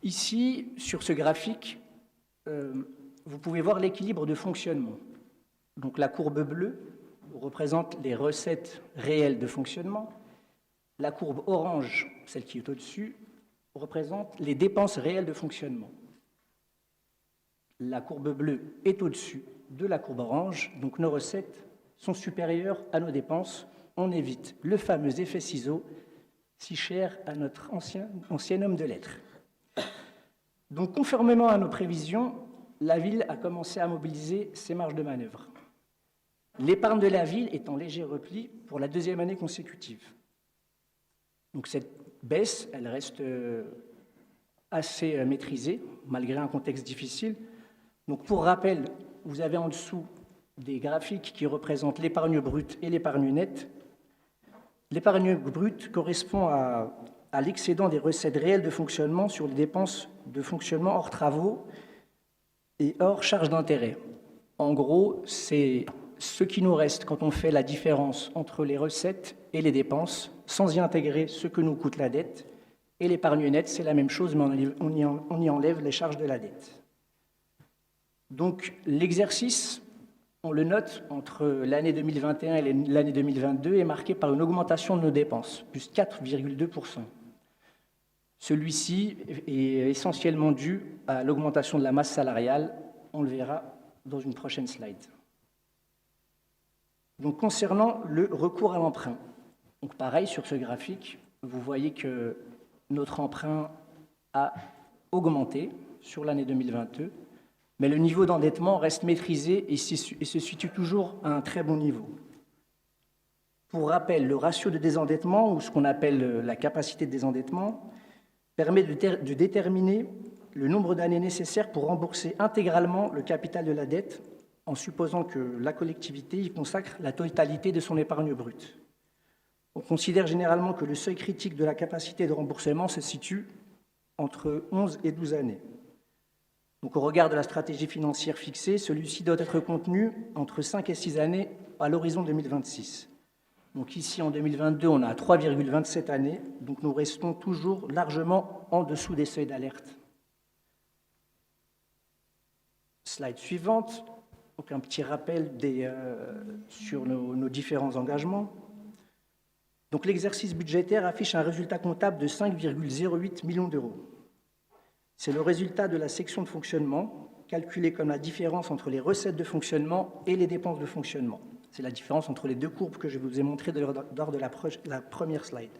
Ici, sur ce graphique, vous pouvez voir l'équilibre de fonctionnement. Donc, la courbe bleue représente les recettes réelles de fonctionnement. La courbe orange, celle qui est au-dessus, représente les dépenses réelles de fonctionnement. La courbe bleue est au-dessus de la courbe orange, donc nos recettes sont supérieures à nos dépenses. On évite le fameux effet ciseau, si cher à notre ancien homme de lettres. Donc, conformément à nos prévisions, la ville a commencé à mobiliser ses marges de manœuvre. L'épargne de la ville est en léger repli pour la deuxième année consécutive. Donc cette baisse, elle reste assez maîtrisée, malgré un contexte difficile. Donc pour rappel, vous avez en dessous des graphiques qui représentent l'épargne brute et l'épargne nette. L'épargne brute correspond à l'excédent des recettes réelles de fonctionnement sur les dépenses de fonctionnement hors travaux et hors charges d'intérêt. En gros, c'est ce qui nous reste quand on fait la différence entre les recettes et les dépenses, sans y intégrer ce que nous coûte la dette. Et l'épargne nette, c'est la même chose, mais on y enlève les charges de la dette. Donc l'exercice, on le note, entre l'année 2021 et l'année 2022, est marqué par une augmentation de nos dépenses, plus 4,2%. Celui-ci est essentiellement dû à l'augmentation de la masse salariale. On le verra dans une prochaine slide. Donc, concernant le recours à l'emprunt, donc pareil sur ce graphique, vous voyez que notre emprunt a augmenté sur l'année 2022, mais le niveau d'endettement reste maîtrisé et se situe toujours à un très bon niveau. Pour rappel, le ratio de désendettement, ou ce qu'on appelle la capacité de désendettement, permet de déterminer le nombre d'années nécessaires pour rembourser intégralement le capital de la dette, en supposant que la collectivité y consacre la totalité de son épargne brute. On considère généralement que le seuil critique de la capacité de remboursement se situe entre 11 et 12 années. Donc, au regard de la stratégie financière fixée, celui-ci doit être contenu entre 5 et 6 années à l'horizon 2026. Donc ici, en 2022, on a 3,27 années, donc nous restons toujours largement en dessous des seuils d'alerte. Slide suivante, donc un petit rappel sur nos différents engagements. Donc l'exercice budgétaire affiche un résultat comptable de 5,08 millions d'euros. C'est le résultat de la section de fonctionnement, calculé comme la différence entre les recettes de fonctionnement et les dépenses de fonctionnement. C'est la différence entre les deux courbes que je vous ai montrées lors de la première slide.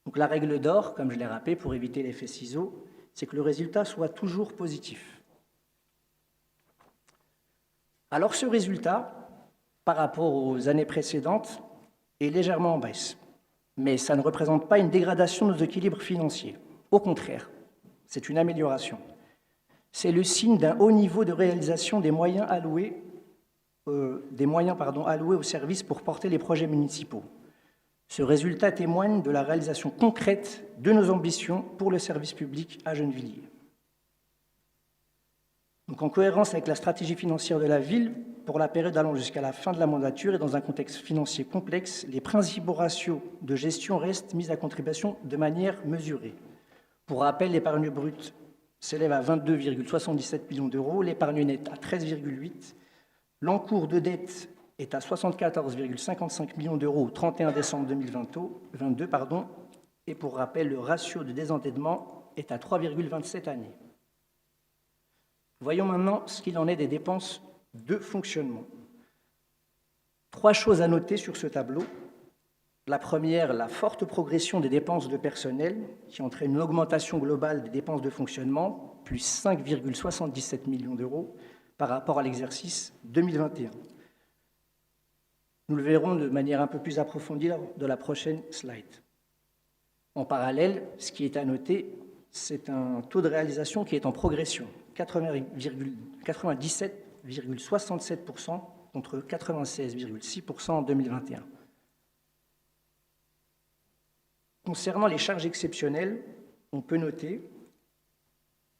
Donc la règle d'or, comme je l'ai rappelé, pour éviter l'effet ciseau, c'est que le résultat soit toujours positif. Alors ce résultat, par rapport aux années précédentes, est légèrement en baisse. Mais ça ne représente pas une dégradation de nos équilibres financiers. Au contraire, c'est une amélioration. C'est le signe d'un haut niveau de réalisation des moyens alloués aux services pour porter les projets municipaux. Ce résultat témoigne de la réalisation concrète de nos ambitions pour le service public à Gennevilliers. Donc, en cohérence avec la stratégie financière de la ville, pour la période allant jusqu'à la fin de la mandature et dans un contexte financier complexe, les principaux ratios de gestion restent mis à contribution de manière mesurée. Pour rappel, l'épargne brute s'élève à 22,77 millions d'euros, l'épargne nette à 13,8. L'encours de dette est à 74,55 millions d'euros au 31 décembre 2022, et pour rappel, le ratio de désendettement est à 3,27 années. Voyons maintenant ce qu'il en est des dépenses de fonctionnement. 3 choses à noter sur ce tableau. La première, la forte progression des dépenses de personnel, qui entraîne une augmentation globale des dépenses de fonctionnement, plus 5,77 millions d'euros, par rapport à l'exercice 2021. Nous le verrons de manière un peu plus approfondie lors de la prochaine slide. En parallèle, ce qui est à noter, c'est un taux de réalisation qui est en progression, 97,67% contre 96,6% en 2021. Concernant les charges exceptionnelles, on peut noter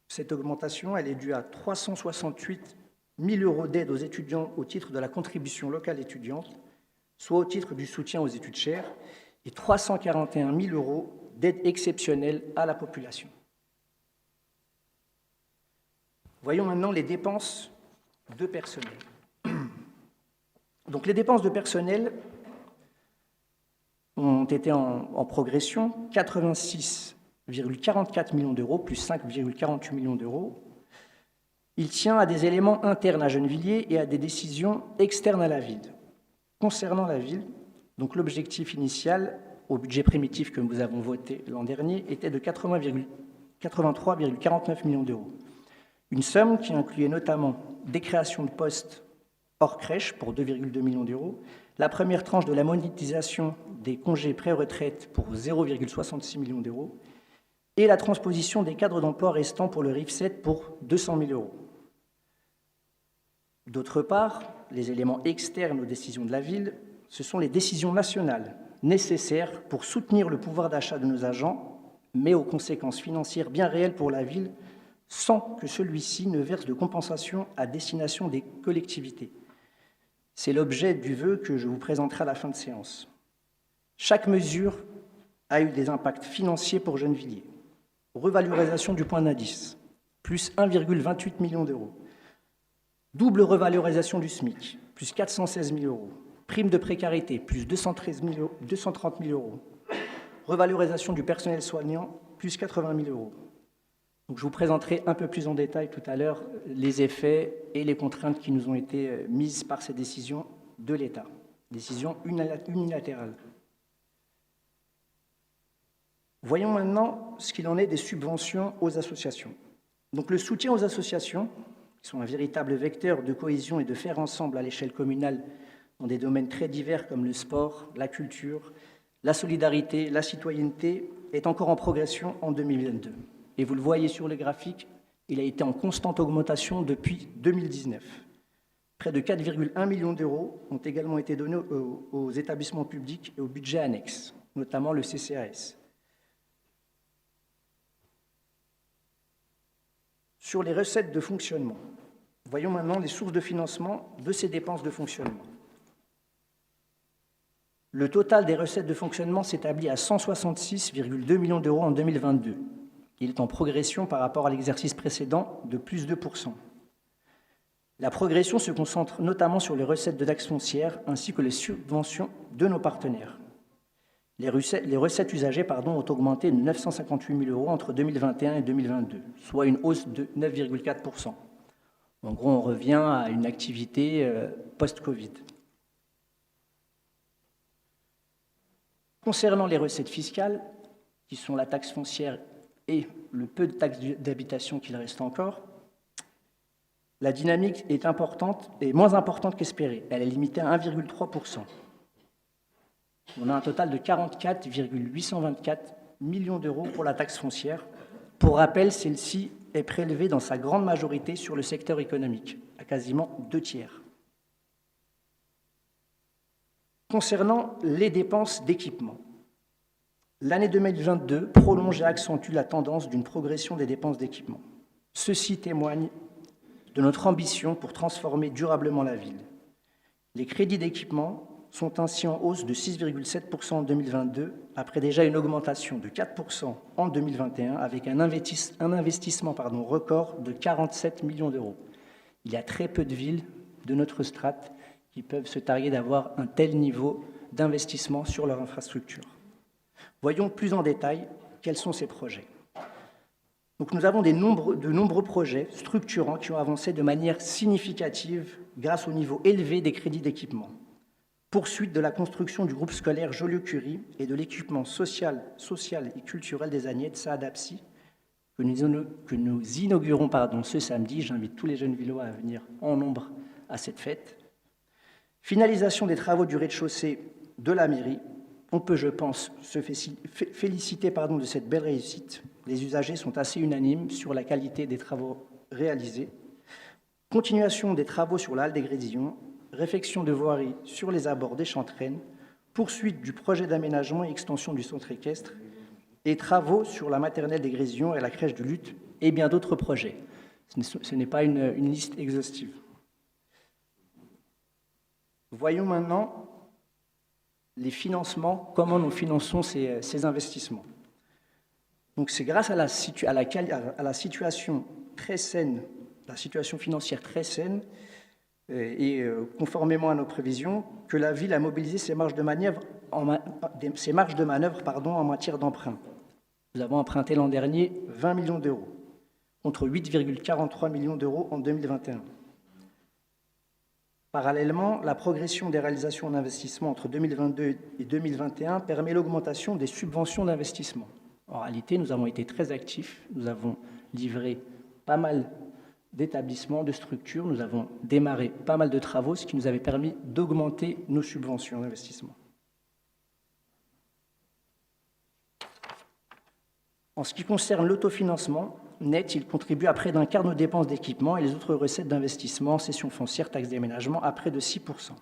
cette augmentation, elle est due à 368 000 euros d'aide aux étudiants au titre de la contribution locale étudiante, soit au titre du soutien aux études chères, et 341 000 euros d'aide exceptionnelle à la population. Voyons maintenant les dépenses de personnel. Donc les dépenses de personnel ont été en progression, 86,44 millions d'euros, plus 5,48 millions d'euros. Il tient à des éléments internes à Gennevilliers et à des décisions externes à la ville. Concernant la ville, donc l'objectif initial au budget primitif que nous avons voté l'an dernier était de 83,49 millions d'euros. Une somme qui incluait notamment des créations de postes hors crèche pour 2,2 millions d'euros, la première tranche de la monétisation des congés pré-retraite pour 0,66 millions d'euros et la transposition des cadres d'emploi restants pour le RIF 7 pour 200 000 euros. D'autre part, les éléments externes aux décisions de la ville, ce sont les décisions nationales nécessaires pour soutenir le pouvoir d'achat de nos agents, mais aux conséquences financières bien réelles pour la ville, sans que celui-ci ne verse de compensation à destination des collectivités. C'est l'objet du vœu que je vous présenterai à la fin de séance. Chaque mesure a eu des impacts financiers pour Gennevilliers. Revalorisation du point d'indice, plus 1,28 million d'euros. Double revalorisation du SMIC, plus 416 000 euros. Prime de précarité, plus 230 000 euros. Revalorisation du personnel soignant, plus 80 000 euros. Donc, je vous présenterai un peu plus en détail tout à l'heure les effets et les contraintes qui nous ont été mises par ces décisions de l'État, décisions unilatérales. Voyons maintenant ce qu'il en est des subventions aux associations. Donc, le soutien aux associations, qui sont un véritable vecteur de cohésion et de faire ensemble à l'échelle communale dans des domaines très divers comme le sport, la culture, la solidarité, la citoyenneté, est encore en progression en 2022. Et vous le voyez sur le graphique, il a été en constante augmentation depuis 2019. Près de 4,1 millions d'euros ont également été donnés aux établissements publics et aux budgets annexes, notamment le CCAS. Sur les recettes de fonctionnement, voyons maintenant les sources de financement de ces dépenses de fonctionnement. Le total des recettes de fonctionnement s'établit à 166,2 millions d'euros en 2022. Il est en progression par rapport à l'exercice précédent de plus de 2%. La progression se concentre notamment sur les recettes de taxes foncières ainsi que les subventions de nos partenaires. Les recettes usagées ont augmenté de 958 000 euros entre 2021 et 2022, soit une hausse de 9,4%. En gros, on revient à une activité post-Covid. Concernant les recettes fiscales, qui sont la taxe foncière et le peu de taxes d'habitation qu'il reste encore, la dynamique est moins importante qu'espérée. Elle est limitée à 1,3%. On a un total de 44,824 millions d'euros pour la taxe foncière. Pour rappel, celle-ci est prélevée dans sa grande majorité sur le secteur économique, à quasiment 2/3. Concernant les dépenses d'équipement, l'année 2022 prolonge et accentue la tendance d'une progression des dépenses d'équipement. Ceci témoigne de notre ambition pour transformer durablement la ville. Les crédits d'équipement sont ainsi en hausse de 6,7% en 2022, après déjà une augmentation de 4% en 2021, avec un investissement record de 47 millions d'euros. Il y a très peu de villes de notre strate qui peuvent se targuer d'avoir un tel niveau d'investissement sur leur infrastructure. Voyons plus en détail quels sont ces projets. Donc nous avons de nombreux projets structurants qui ont avancé de manière significative grâce au niveau élevé des crédits d'équipement. Poursuite de la construction du groupe scolaire Joliot-Curie et de l'équipement social et culturel des Agnettes, Saadapsi, que nous inaugurons ce samedi. J'invite tous les Gennevillois à venir en nombre à cette fête. Finalisation des travaux du rez-de-chaussée de la mairie. On peut, je pense, se féliciter de cette belle réussite. Les usagers sont assez unanimes sur la qualité des travaux réalisés. Continuation des travaux sur la halle des Grésillons, réfection de voirie sur les abords des Chantraines, poursuite du projet d'aménagement et extension du centre équestre, et travaux sur la maternelle des Grésillons et la crèche du Luth, et bien d'autres projets. Ce n'est pas une liste exhaustive. Voyons maintenant les financements, comment nous finançons ces investissements. Donc c'est grâce à la situation très saine, la situation financière très saine, et conformément à nos prévisions, que la ville a mobilisé ses marges de manœuvre en matière d'emprunt. Nous avons emprunté l'an dernier 20 millions d'euros, contre 8,43 millions d'euros en 2021. Parallèlement, la progression des réalisations en investissement entre 2022 et 2021 permet l'augmentation des subventions d'investissement. En réalité, nous avons été très actifs, nous avons livré pas mal d'établissements, de structures, nous avons démarré pas mal de travaux, ce qui nous avait permis d'augmenter nos subventions d'investissement. En ce qui concerne l'autofinancement, net, il contribue à près d'un quart de nos dépenses d'équipement et les autres recettes d'investissement, cession foncière, taxes d'aménagement, à près de 6%.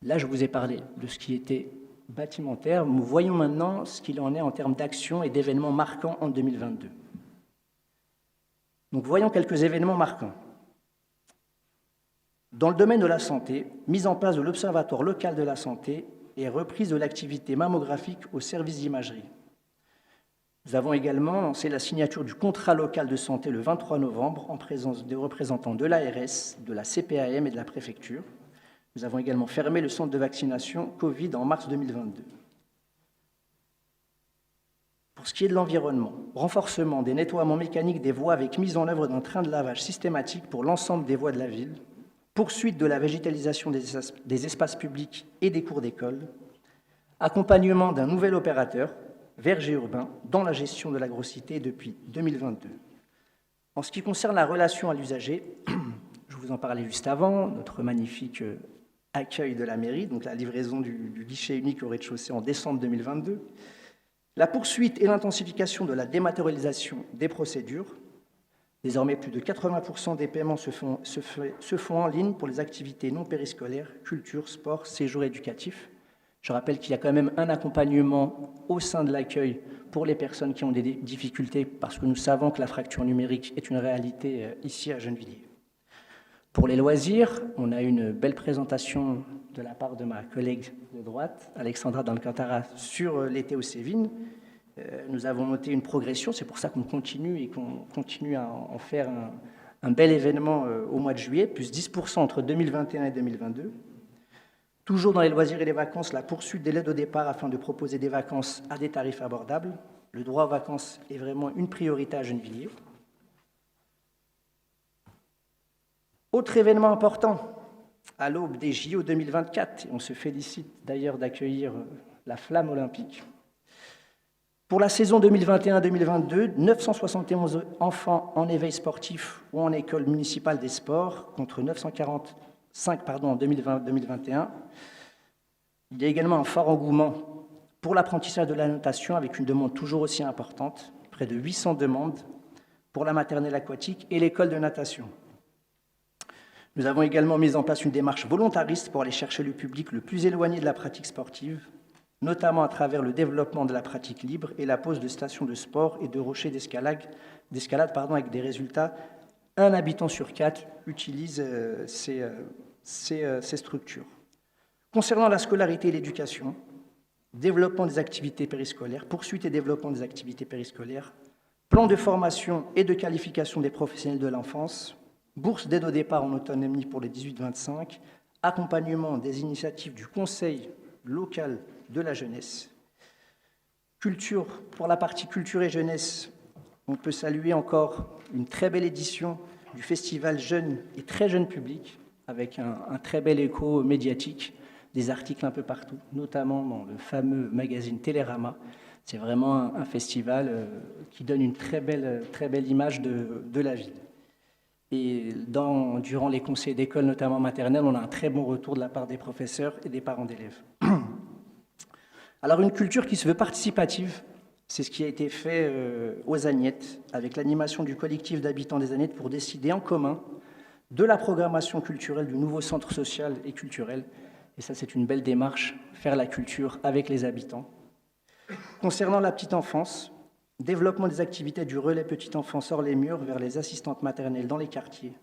Là, je vous ai parlé de ce qui était bâtimentaire. Nous voyons maintenant ce qu'il en est en termes d'actions et d'événements marquants en 2022. Donc, voyons quelques événements marquants. Dans le domaine de la santé, mise en place de l'Observatoire local de la santé et reprise de l'activité mammographique au service d'imagerie. Nous avons également lancé la signature du contrat local de santé le 23 novembre en présence des représentants de l'ARS, de la CPAM et de la préfecture. Nous avons également fermé le centre de vaccination Covid en mars 2022. Pour ce qui est de l'environnement, renforcement des nettoiements mécaniques des voies avec mise en œuvre d'un train de lavage systématique pour l'ensemble des voies de la ville, poursuite de la végétalisation des espaces publics et des cours d'école, accompagnement d'un nouvel opérateur, verger urbain, dans la gestion de l'agrocité depuis 2022. En ce qui concerne la relation à l'usager, je vous en parlais juste avant, notre magnifique accueil de la mairie, donc la livraison du guichet unique au rez-de-chaussée en décembre 2022, la poursuite et l'intensification de la dématérialisation des procédures. Désormais, plus de 80% des paiements se font en ligne pour les activités non périscolaires, culture, sport, séjour éducatif. Je rappelle qu'il y a quand même un accompagnement au sein de l'accueil pour les personnes qui ont des difficultés, parce que nous savons que la fracture numérique est une réalité ici à Gennevilliers. Pour les loisirs, on a une belle présentation de la part de ma collègue de droite, Alexandra d'Alcantara, sur l'été aux Cévines. Nous avons noté une progression, c'est pour ça qu'on continue et qu'on continue à en faire un bel événement au mois de juillet, plus 10% entre 2021 et 2022. Toujours dans les loisirs et les vacances, la poursuite de l'aide au départ afin de proposer des vacances à des tarifs abordables. Le droit aux vacances est vraiment une priorité à Gennevilliers. Autre événement important, à l'aube des JO 2024, on se félicite d'ailleurs d'accueillir la flamme olympique. Pour la saison 2021-2022, 971 enfants en éveil sportif ou en école municipale des sports, contre 945 en 2020-2021. Il y a également un fort engouement pour l'apprentissage de la natation, avec une demande toujours aussi importante, près de 800 demandes pour la maternelle aquatique et l'école de natation. Nous avons également mis en place une démarche volontariste pour aller chercher le public le plus éloigné de la pratique sportive, notamment à travers le développement de la pratique libre et la pose de stations de sport et de rochers d'escalade avec des résultats. 1 habitant sur 4 utilise ces structures. Concernant la scolarité et l'éducation, développement des activités périscolaires, poursuite et développement des activités périscolaires, plan de formation et de qualification des professionnels de l'enfance, bourse d'aide au départ en autonomie pour les 18-25, accompagnement des initiatives du Conseil local de la jeunesse. Culture, pour la partie culture et jeunesse, on peut saluer encore une très belle édition du festival Jeune et Très Jeune Public, avec un très bel écho médiatique, des articles un peu partout, notamment dans le fameux magazine Télérama. C'est vraiment un festival qui donne une très belle image de la ville. Et durant les conseils d'école, notamment maternelle, on a un très bon retour de la part des professeurs et des parents d'élèves. Alors, une culture qui se veut participative, c'est ce qui a été fait aux Agnettes, avec l'animation du collectif d'habitants des Agnettes pour décider en commun de la programmation culturelle du nouveau centre social et culturel. Et ça, c'est une belle démarche, faire la culture avec les habitants. Concernant la petite enfance, développement des activités du relais petite enfance hors les murs vers les assistantes maternelles dans les quartiers,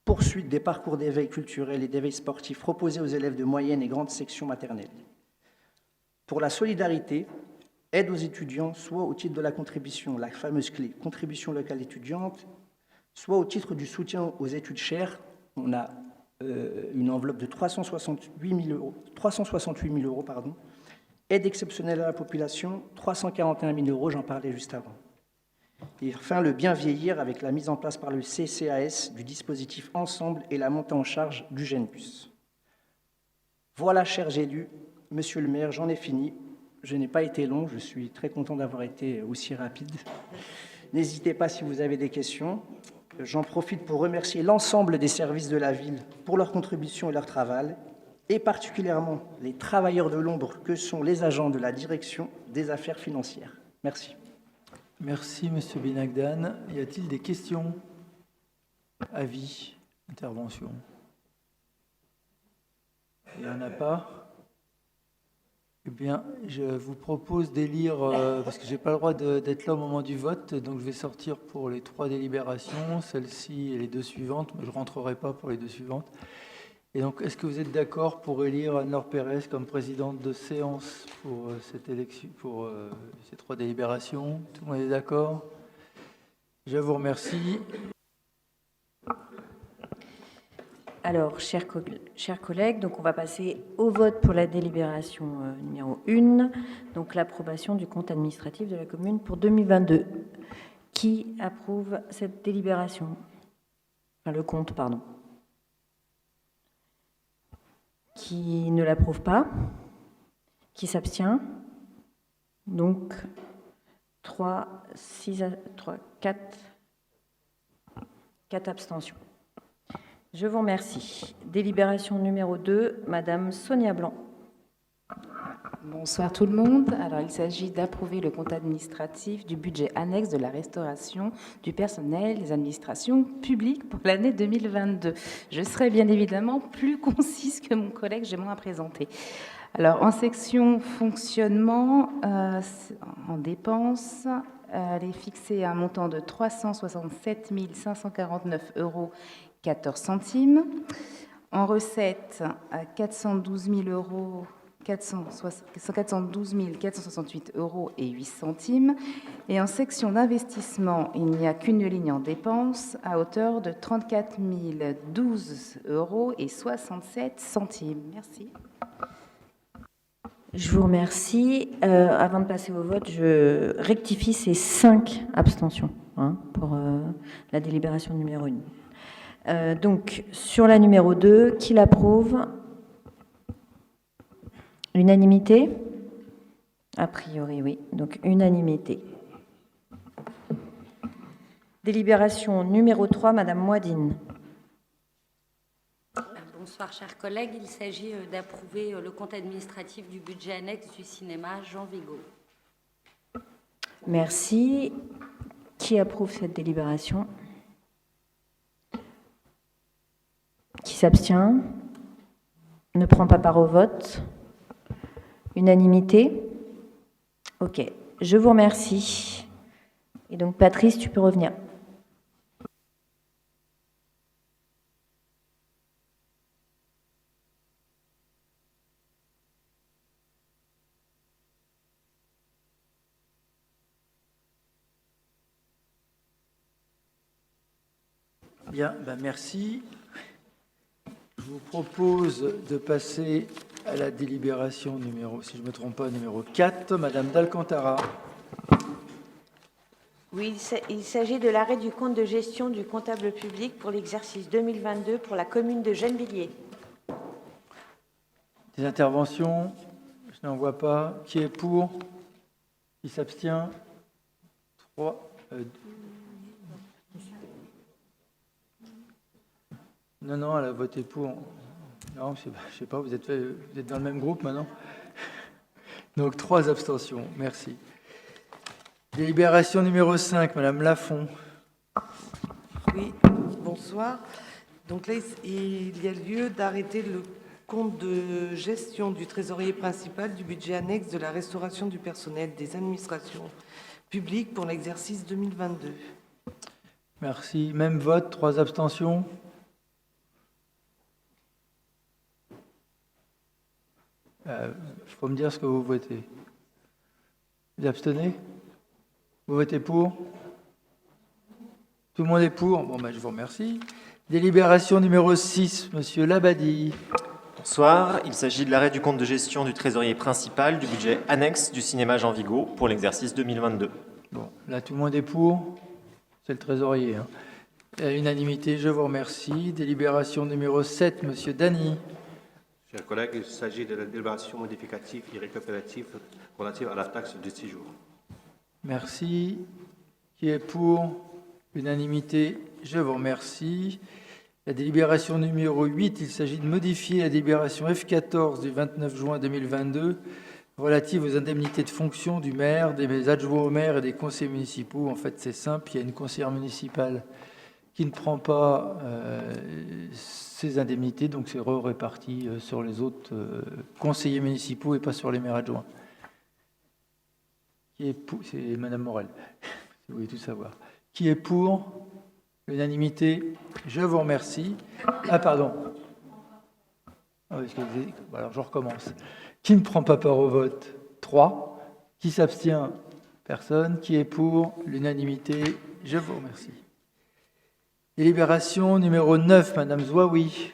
poursuite des parcours d'éveil culturel et d'éveil sportif proposés aux élèves de moyenne et grande section maternelle. Pour la solidarité, aide aux étudiants, soit au titre de la contribution, la fameuse clé, contribution locale étudiante, soit au titre du soutien aux études chères. On a une enveloppe de 368 000 euros, aide exceptionnelle à la population, 341 000 euros, j'en parlais juste avant. Et enfin, le bien vieillir avec la mise en place par le CCAS du dispositif Ensemble et la montée en charge du Genbus. Voilà, chers élus, monsieur le maire, j'en ai fini. Je n'ai pas été long, je suis très content d'avoir été aussi rapide. N'hésitez pas si vous avez des questions. J'en profite pour remercier l'ensemble des services de la ville pour leur contribution et leur travail, et particulièrement les travailleurs de l'ombre que sont les agents de la direction des affaires financières. Merci. Merci, Monsieur Benagdan. Y a-t-il des questions, avis, interventions? Il n'y en a pas. Eh bien, je vous propose d'élire, parce que je n'ai pas le droit d'être là au moment du vote, donc je vais sortir pour les 3 délibérations, celle-ci et les 2 suivantes, mais je ne rentrerai pas pour les 2 suivantes. Et donc, est-ce que vous êtes d'accord pour élire Anne-Laure Pérez comme présidente de séance pour cette élection, pour ces 3 délibérations? Tout le monde est d'accord? Je vous remercie. Alors, chers collègues, donc on va passer au vote pour la délibération numéro 1, donc l'approbation du compte administratif de la commune pour 2022. Qui approuve cette délibération? Enfin, le compte, pardon. Qui ne l'approuve pas? Qui s'abstient? Donc, 4 abstentions. Je vous remercie. Délibération numéro 2, Madame Sonia Blanc. Bonsoir tout le monde. Alors, il s'agit d'approuver le compte administratif du budget annexe de la restauration du personnel des administrations publiques pour l'année 2022. Je serai bien évidemment plus concise que mon collègue, j'ai moins à présenter. Alors, en section fonctionnement, en dépenses, elle est fixée à un montant de 367 549 € 14 centimes. En recettes, à 412 468 € et 8 centimes. Et en section d'investissement, il n'y a qu'une ligne en dépenses à hauteur de 34 012 € et 67 centimes. Merci. Je vous remercie. Avant de passer au vote, je rectifie ces 5 abstentions pour la délibération numéro 1. Donc, sur la numéro 2, qui l'approuve? Unanimité? A priori, oui. Donc, unanimité. Délibération numéro 3, Madame Moadine. Bonsoir, chers collègues. Il s'agit d'approuver le compte administratif du budget annexe du cinéma Jean Vigo. Merci. Qui approuve cette délibération? Qui s'abstient? Ne prend pas part au vote? Unanimité? Ok. Je vous remercie. Et donc, Patrice, tu peux revenir. Bien, merci. Je vous propose de passer à la délibération numéro, si je ne me trompe pas, numéro 4. Madame d'Alcantara. Oui, il s'agit de l'arrêt du compte de gestion du comptable public pour l'exercice 2022 pour la commune de Gennevilliers. Des interventions? Je n'en vois pas. Qui est pour? Qui s'abstient? 3. Non, elle a voté pour. Non, je ne sais pas, vous êtes dans le même groupe maintenant? Donc, 3 abstentions. Merci. Délibération numéro 5, Madame Lafont. Oui, bonsoir. Donc là, il y a lieu d'arrêter le compte de gestion du trésorier principal du budget annexe de la restauration du personnel des administrations publiques pour l'exercice 2022. Merci. Même vote, 3 abstentions. Il faut me dire ce que vous votez. Vous abstenez? Vous votez pour? Tout le monde est pour? Bon, je vous remercie. Délibération numéro 6, Monsieur Labadie. Bonsoir. Il s'agit de l'arrêt du compte de gestion du trésorier principal du budget annexe du cinéma Jean Vigo pour l'exercice 2022. Bon, là, tout le monde est pour. C'est le trésorier. À l'unanimité, je vous remercie. Délibération numéro 7, Monsieur Dany. Chers collègues, il s'agit de la délibération modificative et récupérative relative à la taxe de séjour. Merci. Qui est pour? L'unanimité. Je vous remercie. La délibération numéro 8, il s'agit de modifier la délibération F14 du 29 juin 2022 relative aux indemnités de fonction du maire, des adjoints au maire et des conseillers municipaux. En fait, c'est simple, il y a une conseillère municipale qui ne prend pas ces indemnités, donc c'est réparti sur les autres conseillers municipaux et pas sur les maires adjoints. Qui est pour? C'est Madame Morel, si vous voulez tout savoir. Qui est pour? L'unanimité. Je vous remercie. Ah, pardon. Ah, alors, je recommence. Qui ne prend pas part au vote? 3. Qui s'abstient? Personne. Qui est pour? L'unanimité. Je vous remercie. Délibération numéro 9, Madame Zouaoui.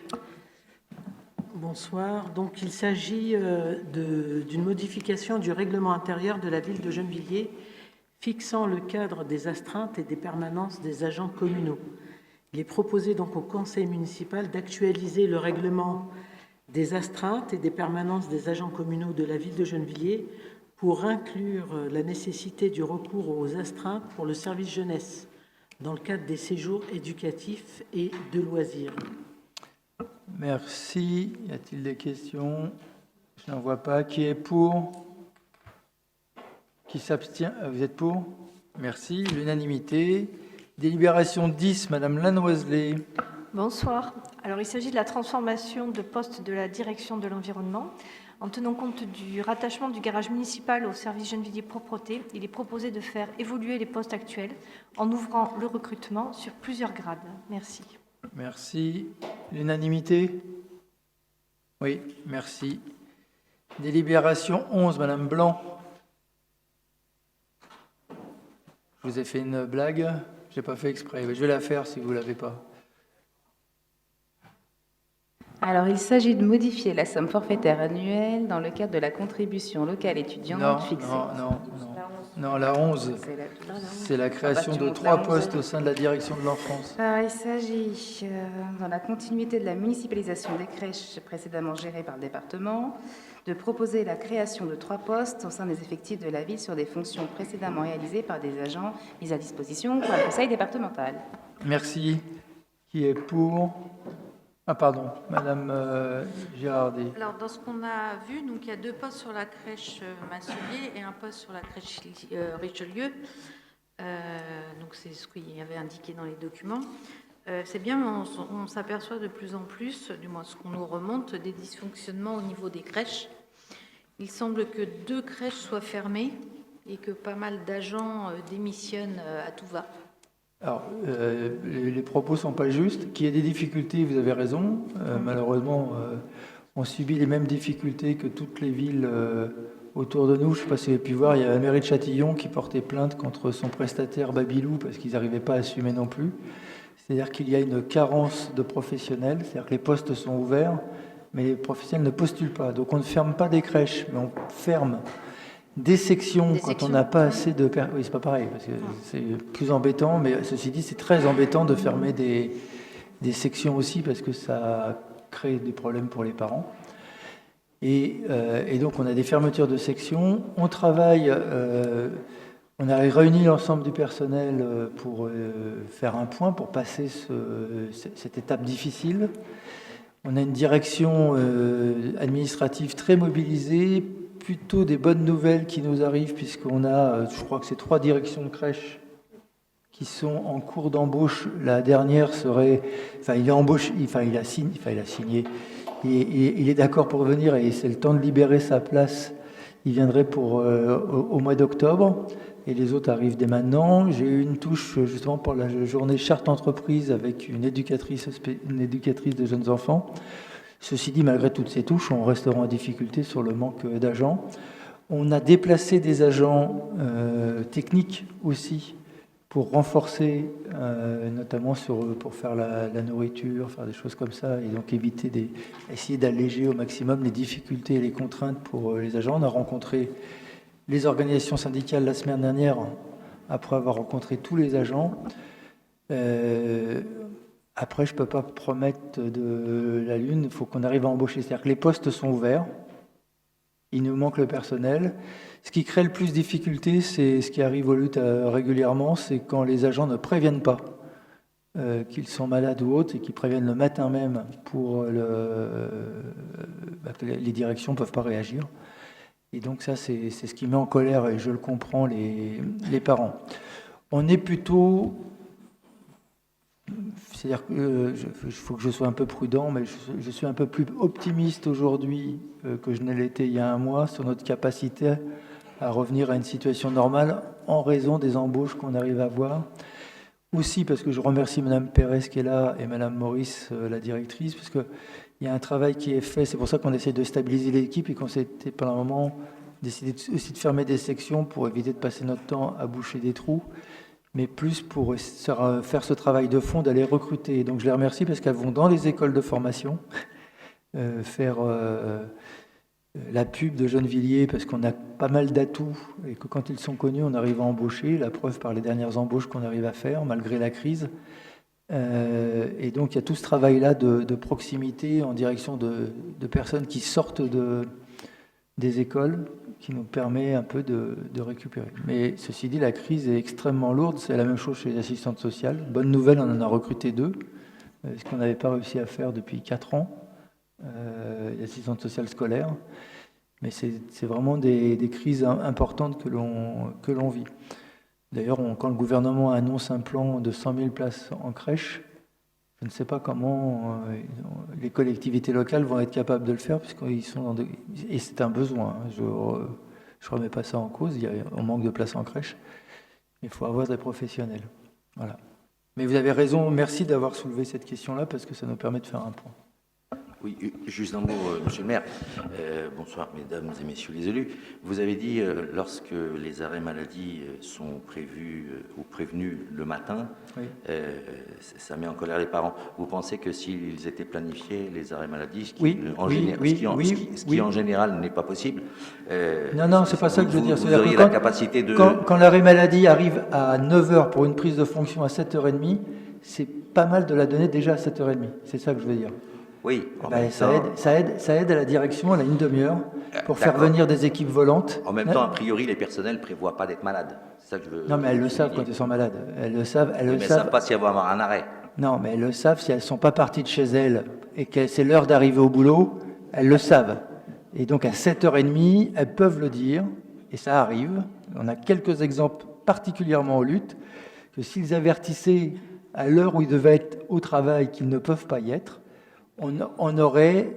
Bonsoir. Donc, il s'agit d'une modification du règlement intérieur de la ville de Gennevilliers fixant le cadre des astreintes et des permanences des agents communaux. Il est proposé donc au conseil municipal d'actualiser le règlement des astreintes et des permanences des agents communaux de la ville de Gennevilliers pour inclure la nécessité du recours aux astreintes pour le service jeunesse dans le cadre des séjours éducatifs et de loisirs. Merci. Y a-t-il des questions? Je n'en vois pas. Qui est pour? Qui s'abstient? Vous êtes pour? Merci. L'unanimité. Délibération 10, Madame Lannoiselet. Bonsoir. Alors, il s'agit de la transformation de postes de la direction de l'environnement. En tenant compte du rattachement du garage municipal au service Gennevilliers Propreté, il est proposé de faire évoluer les postes actuels en ouvrant le recrutement sur plusieurs grades. Merci. Merci. L'unanimité? Oui, merci. Délibération 11, Madame Blanc. Je vous ai fait une blague, je n'ai pas fait exprès. Je vais la faire si vous ne l'avez pas. Alors, il s'agit de modifier la somme forfaitaire annuelle dans le cadre de la contribution locale étudiante fixée. Non, la 11. C'est la création de 3 postes au sein de la direction de l'enfance. Alors, il s'agit, dans la continuité de la municipalisation des crèches précédemment gérées par le département, de proposer la création de 3 postes au sein des effectifs de la ville sur des fonctions précédemment réalisées par des agents mis à disposition par le conseil départemental. Merci. Qui est pour? Ah pardon, Madame Girardet. Alors, dans ce qu'on a vu, donc, il y a 2 postes sur la crèche Masselier et un poste sur la crèche Richelieu. Donc, c'est ce qu'il y avait indiqué dans les documents. C'est bien, mais on s'aperçoit de plus en plus, du moins ce qu'on nous remonte, des dysfonctionnements au niveau des crèches. Il semble que 2 crèches soient fermées et que pas mal d'agents démissionnent à tout va. Alors, les propos ne sont pas justes. Qu'il y ait des difficultés, vous avez raison. Malheureusement, on subit les mêmes difficultés que toutes les villes autour de nous. Je ne sais pas si vous avez pu voir, il y a la mairie de Châtillon qui portait plainte contre son prestataire Babylou parce qu'ils n'arrivaient pas à assumer non plus. C'est-à-dire qu'il y a une carence de professionnels, c'est-à-dire que les postes sont ouverts, mais les professionnels ne postulent pas. Donc on ne ferme pas des crèches, mais on ferme des sections quand on n'a pas assez de... Oui, c'est pas pareil, parce que c'est plus embêtant, mais ceci dit, c'est très embêtant de fermer des sections aussi, parce que ça crée des problèmes pour les parents. Et donc, on a des fermetures de sections. On travaille... on a réuni l'ensemble du personnel pour faire un point, pour passer cette étape difficile. On a une direction administrative très mobilisée, plutôt des bonnes nouvelles qui nous arrivent, puisqu'on a, je crois que c'est 3 directions de crèche qui sont en cours d'embauche. La dernière serait... Enfin, il a signé. Il est d'accord pour venir et c'est le temps de libérer sa place. Il viendrait au mois d'octobre et les autres arrivent dès maintenant. J'ai eu une touche justement pour la journée charte entreprise avec une éducatrice de jeunes enfants. Ceci dit, malgré toutes ces touches, on restera en difficulté sur le manque d'agents. On a déplacé des agents techniques aussi pour renforcer, notamment pour faire la nourriture, faire des choses comme ça, et donc essayer d'alléger au maximum les difficultés et les contraintes pour les agents. On a rencontré les organisations syndicales la semaine dernière, après avoir rencontré tous les agents. Après, je ne peux pas promettre de la lune, il faut qu'on arrive à embaucher. C'est-à-dire que les postes sont ouverts, il nous manque le personnel. Ce qui crée le plus de difficultés, c'est ce qui arrive au luttes régulièrement, c'est quand les agents ne préviennent pas qu'ils sont malades ou autres et qu'ils préviennent le matin même pour que les directions ne peuvent pas réagir. Et donc ça, c'est ce qui met en colère, et je le comprends, les parents. On est plutôt... C'est-à-dire qu'il faut que je sois un peu prudent, mais je suis un peu plus optimiste aujourd'hui que je ne l'étais il y a un mois sur notre capacité à revenir à une situation normale en raison des embauches qu'on arrive à avoir. Aussi parce que je remercie Mme Pérez qui est là et Mme Maurice, la directrice, parce qu'il y a un travail qui est fait. C'est pour ça qu'on essaie de stabiliser l'équipe et qu'on s'était pendant un moment décidé aussi de fermer des sections pour éviter de passer notre temps à boucher des trous, mais plus pour faire ce travail de fond, d'aller recruter. Donc je les remercie parce qu'elles vont dans les écoles de formation faire la pub de Gennevilliers, parce qu'on a pas mal d'atouts et que quand ils sont connus, on arrive à embaucher. La preuve par les dernières embauches qu'on arrive à faire, malgré la crise. Et donc il y a tout ce travail-là de proximité en direction de personnes qui sortent des écoles, qui nous permet un peu de récupérer. Mais ceci dit, la crise est extrêmement lourde. C'est la même chose chez les assistantes sociales. Bonne nouvelle, on en a recruté 2, ce qu'on n'avait pas réussi à faire depuis 4 ans, les assistantes sociales scolaires. Mais c'est vraiment des crises importantes que l'on vit. D'ailleurs, quand le gouvernement annonce un plan de 100 000 places en crèche, je ne sais pas comment les collectivités locales vont être capables de le faire, puisqu'ils sont et c'est un besoin. Je ne remets pas ça en cause, on manque de places en crèche. Il faut avoir des professionnels. Voilà. Mais vous avez raison, merci d'avoir soulevé cette question-là, parce que ça nous permet de faire un point. Oui, juste un mot, Monsieur le maire. Bonsoir, mesdames et messieurs les élus. Vous avez dit, lorsque les arrêts maladie sont prévus ou prévenus le matin, oui. Ça met en colère les parents. Vous pensez que s'ils étaient planifiés, les arrêts maladie, ce qui en général n'est pas possible... non, c'est pas ça que je veux dire. Vous auriez la capacité de... Quand l'arrêt maladie arrive à 9h pour une prise de fonction à 7h30, c'est pas mal de la donner déjà à 7h30. C'est ça que je veux dire. Oui, ça aide à la direction, elle a une demi-heure pour faire venir des équipes volantes. En même temps, a priori, les personnels ne prévoient pas d'être malades. C'est ça que je veux. Non, mais elles le savent quand elles sont malades. Elles le savent. Mais elles ne savent pas s'il va y avoir un arrêt. Non, mais elles le savent si elles ne sont pas parties de chez elles et que c'est l'heure d'arriver au boulot, elles le savent. Et donc à 7h30, elles peuvent le dire, et ça arrive. On a quelques exemples particulièrement aux luttes, que s'ils avertissaient à l'heure où ils devaient être au travail qu'ils ne peuvent pas y être, on aurait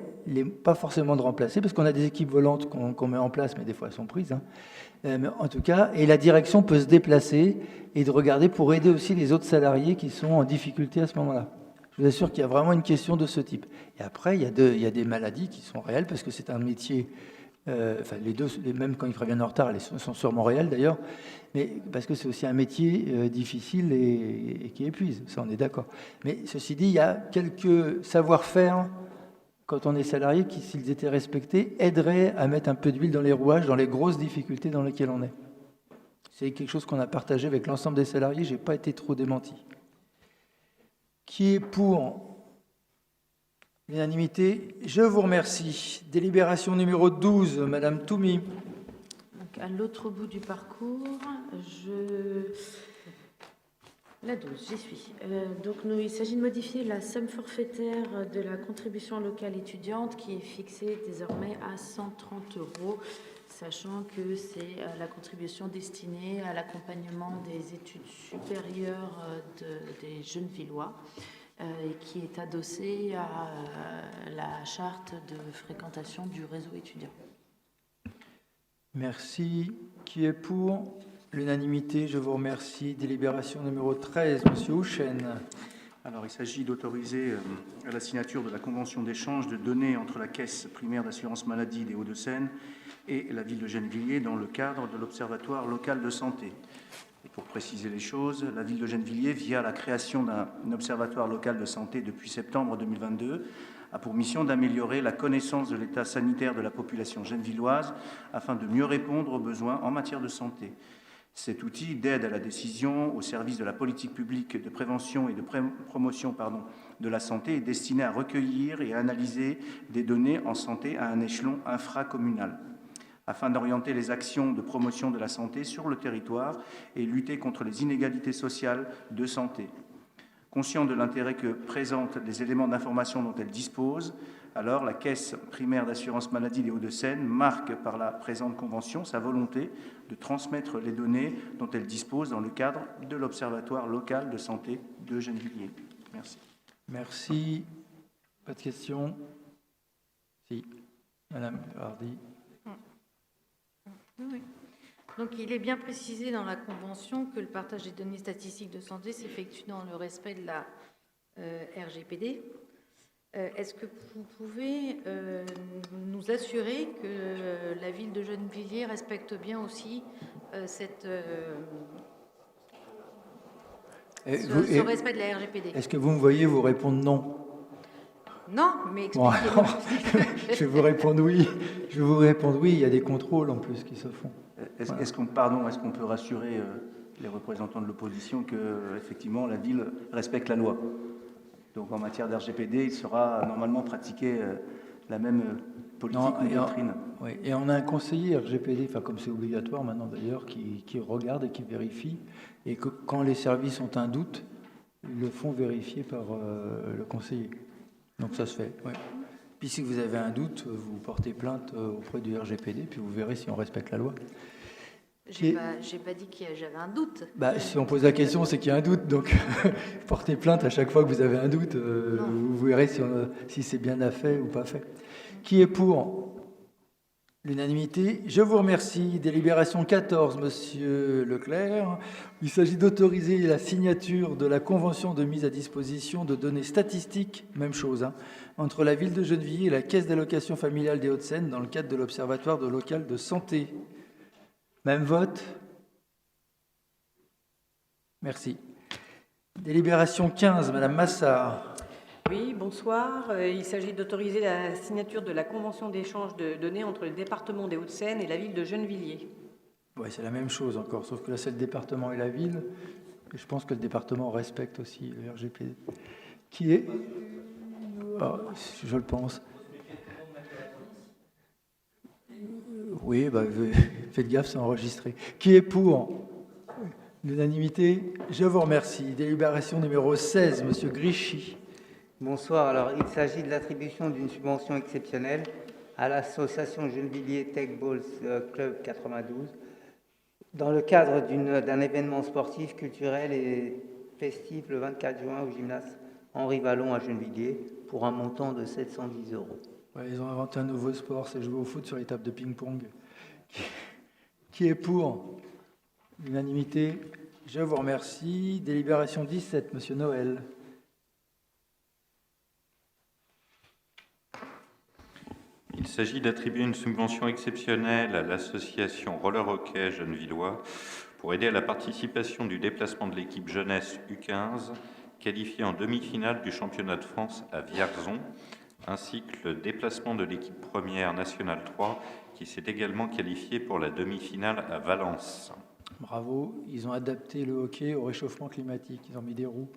pas forcément de remplacer, parce qu'on a des équipes volantes qu'on met en place, mais des fois elles sont prises. Mais en tout cas, et la direction peut se déplacer et de regarder pour aider aussi les autres salariés qui sont en difficulté à ce moment-là. Je vous assure qu'il y a vraiment une question de ce type. Et après, il y a des maladies qui sont réelles, parce que c'est un métier... les deux, même quand ils préviennent en retard, elles sont sûrement réelles d'ailleurs, mais parce que c'est aussi un métier difficile et qui épuise, ça on est d'accord. Mais ceci dit, il y a quelques savoir-faire quand on est salarié qui, s'ils étaient respectés, aideraient à mettre un peu d'huile dans les rouages, dans les grosses difficultés dans lesquelles on est. C'est quelque chose qu'on a partagé avec l'ensemble des salariés, je n'ai pas été trop démenti. Qui est pour l'unanimité? Je vous remercie. Délibération numéro 12, Madame Toumi. Donc, à l'autre bout du parcours, la 12, j'y suis. Il s'agit de modifier la somme forfaitaire de la contribution locale étudiante qui est fixée désormais à 130 €, sachant que c'est la contribution destinée à l'accompagnement des études supérieures des Gennevillois. Qui est adossé à la charte de fréquentation du réseau étudiant. Merci. Qui est pour l'unanimité? Je vous remercie. Délibération numéro 13, Monsieur Houchen. Alors, il s'agit d'autoriser la signature de la convention d'échange de données entre la Caisse primaire d'assurance maladie des Hauts-de-Seine et la ville de Gennevilliers dans le cadre de l'Observatoire local de santé. Et pour préciser les choses, la ville de Gennevilliers, via la création d'un observatoire local de santé depuis septembre 2022, a pour mission d'améliorer la connaissance de l'état sanitaire de la population gennevilloise afin de mieux répondre aux besoins en matière de santé. Cet outil d'aide à la décision au service de la politique publique de prévention et de promotion de la santé est destiné à recueillir et à analyser des données en santé à un échelon infracommunal, afin d'orienter les actions de promotion de la santé sur le territoire et lutter contre les inégalités sociales de santé. Conscient de l'intérêt que présentent les éléments d'information dont elle dispose, alors la Caisse primaire d'assurance maladie des Hauts-de-Seine marque par la présente convention sa volonté de transmettre les données dont elle dispose dans le cadre de l'Observatoire local de santé de Gennevilliers. Merci. Merci. Pas de questions? Si. Madame Hardy. Oui. Donc, il est bien précisé dans la Convention que le partage des données statistiques de santé s'effectue dans le respect de la RGPD. Est-ce que vous pouvez nous assurer que la ville de Gennevilliers respecte bien aussi ce respect de la RGPD? Est-ce que vous me voyez vous répondre non? Non, mais expliquez-moi. Je vais vous répondre oui. Je vais vous répondre oui, il y a des contrôles en plus qui se font. Est-ce qu'on peut rassurer les représentants de l'opposition que effectivement la ville respecte la loi? Donc en matière d'RGPD, il sera normalement pratiqué la même politique ou doctrine. Oui, et on a un conseiller RGPD, enfin comme c'est obligatoire maintenant d'ailleurs, qui regarde et qui vérifie, et que quand les services ont un doute, ils le font vérifier par le conseiller. Donc ça se fait. Ouais. Puis si vous avez un doute, vous portez plainte auprès du RGPD, puis vous verrez si on respecte la loi. J'ai pas dit que j'avais un doute. Si on pose la question, c'est qu'il y a un doute. Donc, portez plainte à chaque fois que vous avez un doute. Vous verrez si c'est bien fait ou pas fait. Qui est pour? L'unanimité. Je vous remercie. Délibération 14, Monsieur Leclerc. Il s'agit d'autoriser la signature de la convention de mise à disposition de données statistiques, même chose, entre la ville de Gennevilliers et la Caisse d'allocation familiale des Hauts-de-Seine dans le cadre de l'Observatoire local de santé. Même vote. Merci. Délibération 15, Madame Massard. Oui, bonsoir. Il s'agit d'autoriser la signature de la convention d'échange de données entre le département des Hauts-de-Seine et la ville de Gennevilliers. Oui, c'est la même chose encore, sauf que là, c'est le département et la ville. Et je pense que le département respecte aussi le RGPD. Qui est... je le pense. Oui, faites gaffe, c'est enregistré. Qui est pour? L'unanimité. Je vous remercie. Délibération numéro 16, Monsieur Grichy. Bonsoir. Alors, il s'agit de l'attribution d'une subvention exceptionnelle à l'association Gennevilliers Tech Balls Club 92 dans le cadre d'un événement sportif, culturel et festif le 24 juin au gymnase Henri Vallon à Gennevilliers pour un montant de 710 €. Ouais, ils ont inventé un nouveau sport, c'est jouer au foot sur les tables de ping-pong. Qui est pour? L'unanimité. Je vous remercie. Délibération 17, Monsieur Noël. Il s'agit d'attribuer une subvention exceptionnelle à l'association Roller Hockey Gennevillois pour aider à la participation du déplacement de l'équipe jeunesse U15 qualifiée en demi-finale du championnat de France à Vierzon, ainsi que le déplacement de l'équipe première nationale 3 qui s'est également qualifiée pour la demi-finale à Valence. Bravo, ils ont adapté le hockey au réchauffement climatique, ils ont mis des roues.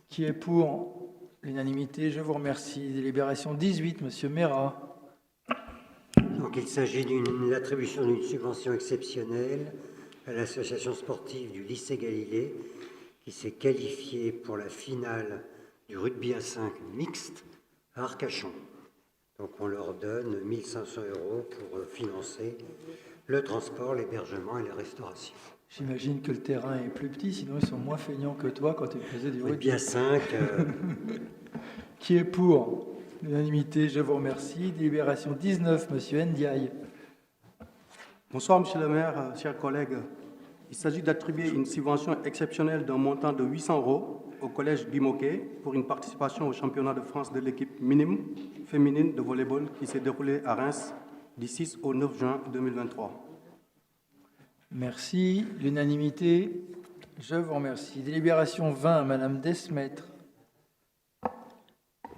Qui est pour? L'unanimité, je vous remercie. Délibération 18, Monsieur Mera. Donc il s'agit d'une l'attribution d'une subvention exceptionnelle à l'association sportive du lycée Galilée qui s'est qualifiée pour la finale du rugby à 5 mixte à Arcachon. Donc on leur donne 1 500 € pour financer le transport, l'hébergement et la restauration. J'imagine que le terrain est plus petit, sinon ils sont moins feignants que toi quand tu faisais du rugby. Rugby à 5. Qui est pour? L'unanimité, je vous remercie. Délibération 19, Monsieur Ndiaye. Bonsoir, Monsieur le maire, chers collègues. Il s'agit d'attribuer une subvention exceptionnelle d'un montant de 800 € au collège Guy Môquet pour une participation au championnat de France de l'équipe minime féminine de volleyball qui s'est déroulé à Reims du 6 au 9 juin 2023. Merci. L'unanimité, je vous remercie. Délibération 20, Madame Desmaîtres.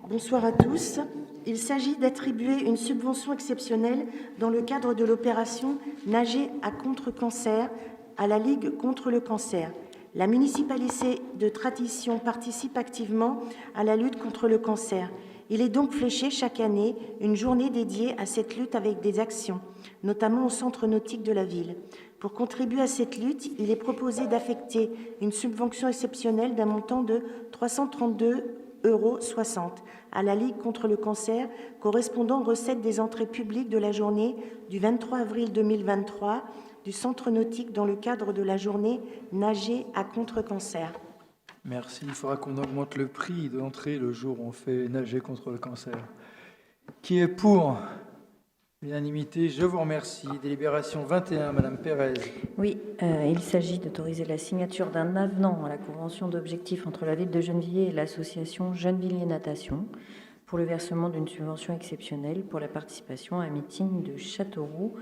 Bonsoir à tous. Il s'agit d'attribuer une subvention exceptionnelle dans le cadre de l'opération Nager à contre-cancer à la Ligue contre le cancer. La municipalité de Tradition participe activement à la lutte contre le cancer. Il est donc fléché chaque année une journée dédiée à cette lutte avec des actions, notamment au centre nautique de la ville. Pour contribuer à cette lutte, il est proposé d'affecter une subvention exceptionnelle d'un montant de 332,60 € à la Ligue contre le cancer, correspondant aux recettes des entrées publiques de la journée du 23 avril 2023 du centre nautique dans le cadre de la journée Nager à contre-cancer. Merci. Il faudra qu'on augmente le prix d'entrée le jour où on fait nager contre le cancer. Qui est pour l'unanimité? Je vous remercie. Délibération 21, Madame Pérez. Oui, il s'agit d'autoriser la signature d'un avenant à la convention d'objectifs entre la ville de Gennevilliers et l'association Gennevilliers Natation pour le versement d'une subvention exceptionnelle pour la participation à un meeting de Châteauroux.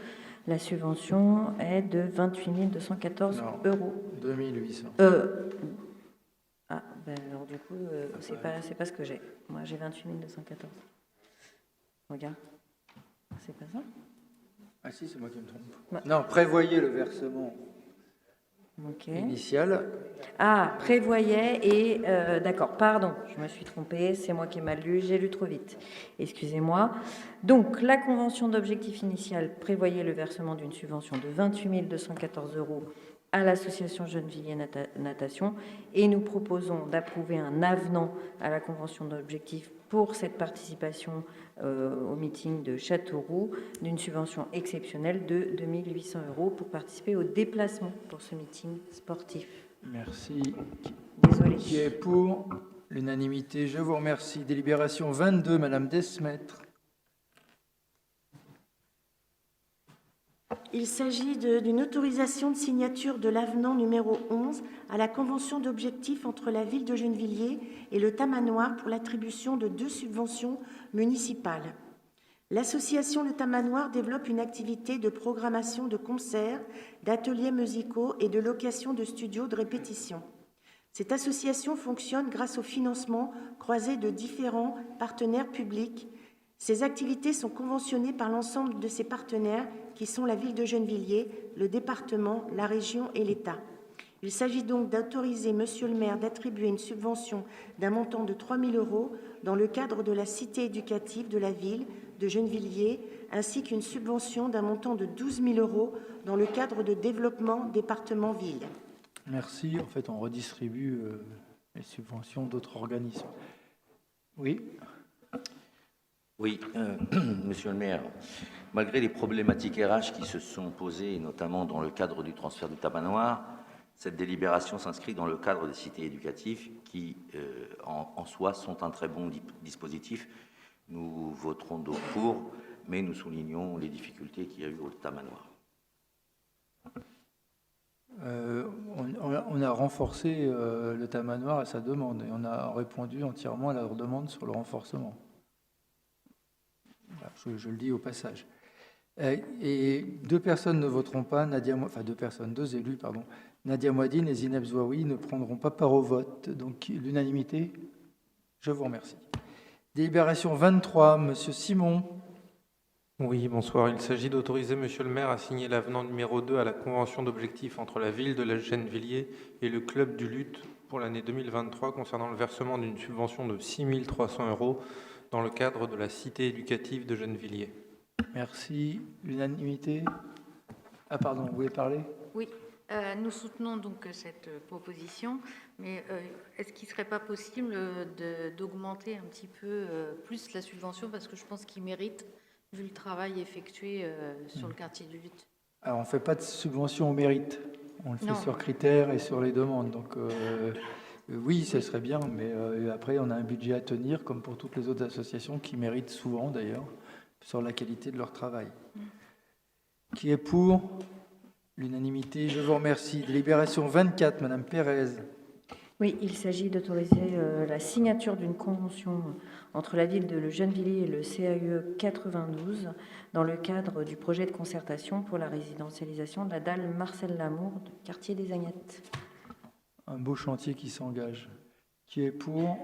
La subvention est de 28 214 €. 2800. Ah, ben alors du coup, c'est pas ce que j'ai. Moi, j'ai 28 214. Regarde. C'est pas ça? Ah si, c'est moi qui me trompe. Ouais. Non, prévoyez le versement initial. Ah, prévoyait et... d'accord, pardon, je me suis trompée, c'est moi qui ai mal lu, j'ai lu trop vite. Excusez-moi. Donc, la convention d'objectif initial prévoyait le versement d'une subvention de 28 214 € à l'association Gennevilliers Natation et nous proposons d'approuver un avenant à la convention d'objectif pour cette participation au meeting de Châteauroux d'une subvention exceptionnelle de 2 800 € pour participer au déplacement pour ce meeting sportif. Merci. Désolée. Qui est pour l'unanimité? Je vous remercie. Délibération 22, Madame Desmettre. Il s'agit d'une autorisation de signature de l'avenant numéro 11 à la convention d'objectifs entre la ville de Gennevilliers et le Tamanoir pour l'attribution de 2 subventions municipales. L'association Le Tamanoir développe une activité de programmation de concerts, d'ateliers musicaux et de location de studios de répétition. Cette association fonctionne grâce au financement croisé de différents partenaires publics. Ces activités sont conventionnées par l'ensemble de ses partenaires qui sont la ville de Gennevilliers, le département, la région et l'État. Il s'agit donc d'autoriser Monsieur le maire d'attribuer une subvention d'un montant de 3 000 € dans le cadre de la cité éducative de la ville de Gennevilliers, ainsi qu'une subvention d'un montant de 12 000 € dans le cadre de développement département-ville. Merci. En fait, on redistribue les subventions d'autres organismes. Oui. Oui, monsieur le maire, malgré les problématiques RH qui se sont posées, notamment dans le cadre du transfert du Tamanoir, cette délibération s'inscrit dans le cadre des cités éducatives qui, en soi, sont un très bon dispositif. Nous voterons donc pour, mais nous soulignons les difficultés qu'il y a eu au Tamanoir. On a renforcé le Tamanoir à sa demande et on a répondu entièrement à leur demande sur le renforcement. Je le dis au passage. Et 2 personnes ne voteront pas, deux élus, pardon, Nadia Mouadine et Zineb Zouaoui ne prendront pas part au vote. Donc l'unanimité, je vous remercie. Délibération 23, Monsieur Simon. Oui, bonsoir. Il s'agit d'autoriser Monsieur le maire à signer l'avenant numéro 2 à la convention d'objectifs entre la ville de Gennevilliers et le club du lutte pour l'année 2023 concernant le versement d'une subvention de 6 300 € dans le cadre de la cité éducative de Gennevilliers. Merci. L'unanimité. Ah pardon, vous voulez parler? Oui, nous soutenons donc cette proposition, mais est-ce qu'il ne serait pas possible d'augmenter un petit peu plus la subvention, parce que je pense qu'il mérite, vu le travail effectué sur le quartier du lutte. Alors on ne fait pas de subvention au mérite, on le fait sur critères et sur les demandes. Donc oui, ce serait bien, mais après on a un budget à tenir, comme pour toutes les autres associations qui méritent souvent d'ailleurs, sur la qualité de leur travail. Qui est pour l'unanimité? Je vous remercie. Délibération 24, Madame Pérez. Oui, il s'agit d'autoriser la signature d'une convention entre la ville de Gennevilliers et le CAE 92 dans le cadre du projet de concertation pour la résidentialisation de la dalle Marcel Lamour du quartier des Agnettes. Un beau chantier qui s'engage. Qui est pour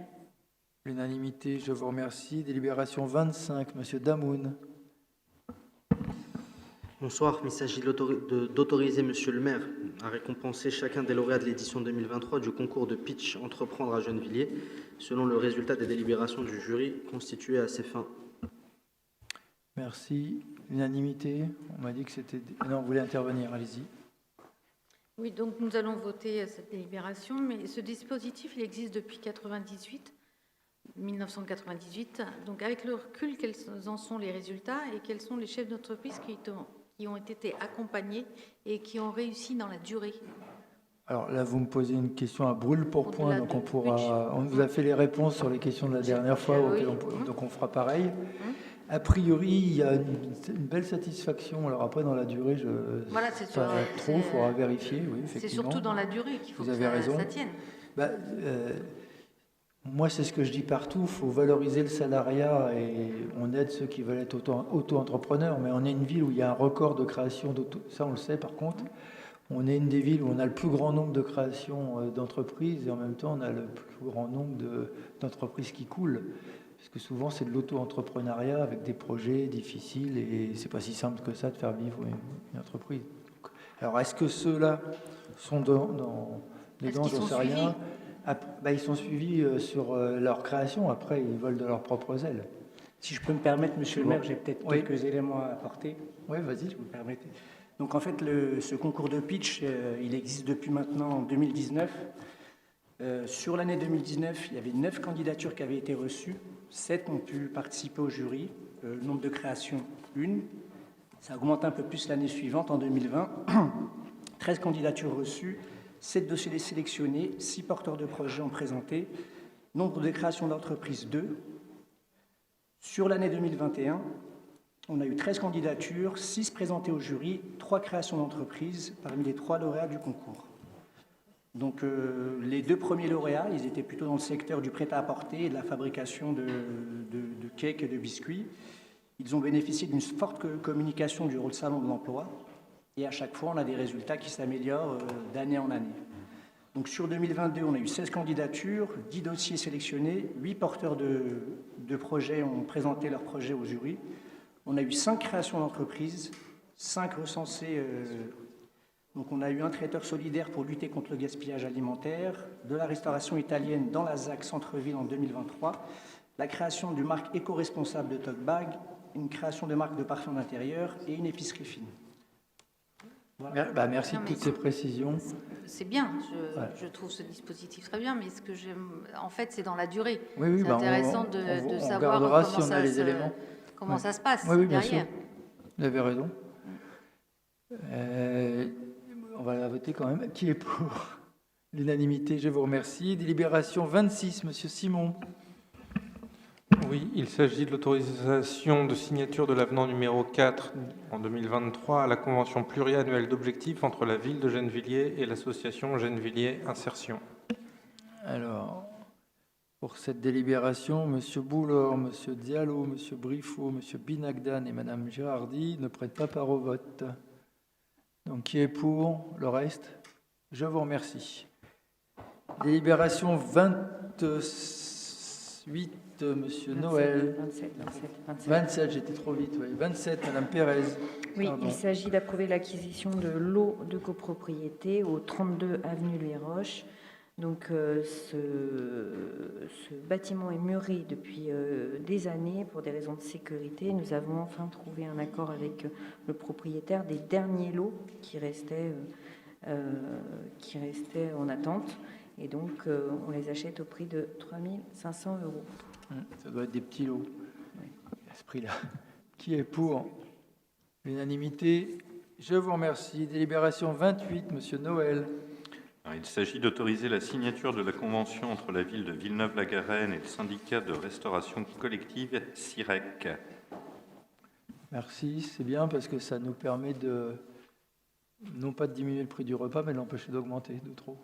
l'unanimité? Je vous remercie. Délibération 25, Monsieur Damoun. Bonsoir, il s'agit d'autoriser Monsieur le maire à récompenser chacun des lauréats de l'édition 2023 du concours de pitch Entreprendre à Gennevilliers, selon le résultat des délibérations du jury constitué à ces fins. Merci. L'unanimité, on m'a dit que c'était... Non, vous voulez intervenir, allez-y. Oui, donc nous allons voter cette délibération, mais ce dispositif, il existe depuis 1998. Donc avec le recul, quels en sont les résultats et quels sont les chefs d'entreprise qui ont été accompagnés et qui ont réussi dans la durée? Alors là, vous me posez une question à brûle pour point, donc on vous a fait les réponses sur les questions de la dernière fois, donc on fera pareil. A priori, il y a une belle satisfaction. Alors après, dans la durée, voilà, c'est pas trop, il faudra vérifier. Oui, c'est effectivement. surtout dans la durée qu'il faut vous que avez raison. Ça tienne. Moi, c'est ce que je dis partout, il faut valoriser le salariat et on aide ceux qui veulent être auto-entrepreneurs, mais on est une ville où il y a un record de création d'auto, ça on le sait par contre. On est une des villes où on a le plus grand nombre de créations d'entreprises et en même temps on a le plus grand nombre d'entreprises qui coulent. Parce que souvent c'est de l'auto-entrepreneuriat avec des projets difficiles et c'est pas si simple que ça de faire vivre une entreprise. Alors est-ce que ceux-là sont dans les dents, j'en sais rien. Ils sont suivis sur leur création, après ils volent de leurs propres ailes. Si je peux me permettre, Monsieur le maire, j'ai peut-être quelques éléments à apporter. Oui, vas-y. Si vous me permettez. Donc en fait, ce concours de pitch, il existe depuis maintenant 2019. Sur l'année 2019, il y avait 9 candidatures qui avaient été reçues. 7 ont pu participer au jury. Le nombre de créations, 1. Ça augmente un peu plus l'année suivante, en 2020. 13 candidatures reçues. 7 dossiers sélectionnés, 6 porteurs de projets ont présenté, nombre de créations d'entreprises 2. Sur l'année 2021, on a eu 13 candidatures, 6 présentées au jury, 3 créations d'entreprises parmi les 3 lauréats du concours. Donc les 2 premiers lauréats, ils étaient plutôt dans le secteur du prêt-à-porter et de la fabrication de cakes et de biscuits. Ils ont bénéficié d'une forte communication du rôle salon de l'emploi. Et à chaque fois, on a des résultats qui s'améliorent d'année en année. Donc sur 2022, on a eu 16 candidatures, 10 dossiers sélectionnés, 8 porteurs de projets ont présenté leurs projets au jury. On a eu 5 créations d'entreprises, 5 recensées. Donc on a eu un traiteur solidaire pour lutter contre le gaspillage alimentaire, de la restauration italienne dans la ZAC Centre-Ville en 2023, la création d'une marque éco-responsable de tote bag, une création de marque de parfum d'intérieur et une épicerie fine. Voilà. Merci de toutes ces précisions. C'est bien, je trouve ce dispositif très bien, mais ce que j'aime, en fait, c'est dans la durée. Oui, c'est intéressant de savoir comment ça se passe bien derrière. sûr. Vous avez raison. On va la voter quand même. Qui est pour l'unanimité? Je vous remercie. Délibération 26, Monsieur Simon. Oui, il s'agit de l'autorisation de signature de l'avenant numéro 4 en 2023 à la convention pluriannuelle d'objectifs entre la ville de Gennevilliers et l'association Gennevilliers Insertion. Alors, pour cette délibération, Monsieur Boulor, Monsieur Diallo, Monsieur Briffaut, Monsieur Binagdan et Madame Girardi ne prêtent pas part au vote. Donc, qui est pour le reste? Je vous remercie. Délibération 28, Monsieur 27, Noël. 27, j'étais trop vite, oui. 27, Madame Pérez. Oui, Pardon. il s'agit d'approuver l'acquisition de lots de copropriété au 32 avenue Louis Roche. Donc, ce bâtiment est muré depuis des années pour des raisons de sécurité. Nous avons enfin trouvé un accord avec le propriétaire des derniers lots qui restaient en attente. Et donc, on les achète au prix de 3 500 €. Ça doit être des petits lots, à ce prix-là. Qui est pour l'unanimité? Je vous remercie. Délibération 28, Monsieur Noël. Alors, il s'agit d'autoriser la signature de la convention entre la ville de Villeneuve-la-Garenne et le syndicat de restauration collective CIREC. Merci, c'est bien parce que ça nous permet de, non pas de diminuer le prix du repas, mais de l'empêcher d'augmenter de trop.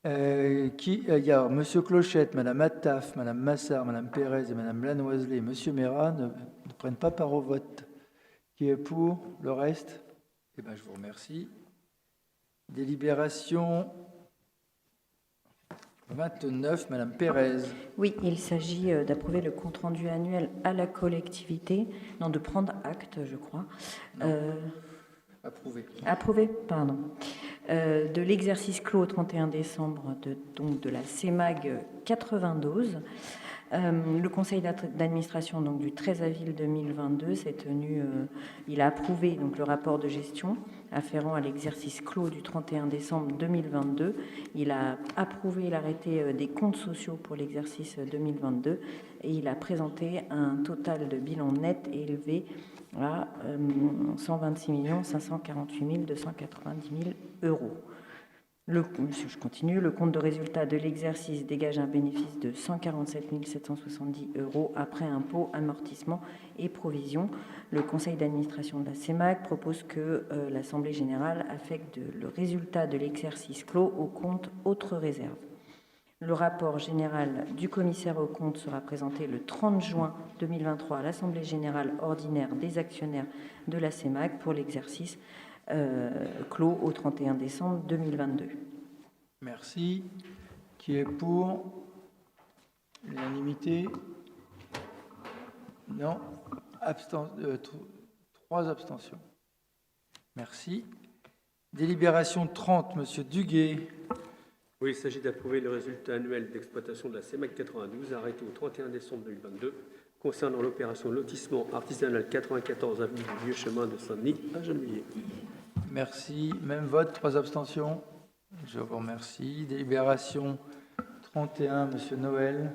Il y a Monsieur Clochette, Madame Attaf, Madame Massard, Madame Pérez et Madame Lanoiselet et Monsieur Mérat ne prennent pas part au vote. Qui est pour le reste? Eh bien, je vous remercie. Délibération 29, Madame Pérez. Oui, il s'agit d'approuver le compte-rendu annuel à la collectivité, non, de prendre acte, je crois. Approuvé. Approuvé, pardon. De l'exercice clos au 31 décembre de la CEMAG 92. Le conseil d'administration donc, du 13 avril 2022 s'est tenu, il a approuvé donc, le rapport de gestion afférent à l'exercice clos du 31 décembre 2022. Il a approuvé l'arrêté des comptes sociaux pour l'exercice 2022 et il a présenté un total de bilan net élevé à 126 548 290 000 euros. Je continue. Le compte de résultat de l'exercice dégage un bénéfice de 147 770 euros après impôts, amortissements et provisions. Le conseil d'administration de la CEMAG propose que l'Assemblée générale affecte le résultat de l'exercice clos au compte autres réserves. Le rapport général du commissaire aux comptes sera présenté le 30 juin 2023 à l'Assemblée générale ordinaire des actionnaires de la CEMAG pour l'exercice clos au 31 décembre 2022. Merci. Qui est pour? L'unanimité? Non. 3 abstentions. Merci. Délibération 30, Monsieur Duguay. Oui, il s'agit d'approuver le résultat annuel d'exploitation de la CEMAG 92 arrêté au 31 décembre 2022 concernant l'opération lotissement artisanal 94 avenue du Vieux Chemin de Saint-Denis à Gennevilliers. Merci. Même vote, 3 abstentions. Je vous remercie. Délibération 31, Monsieur Noël.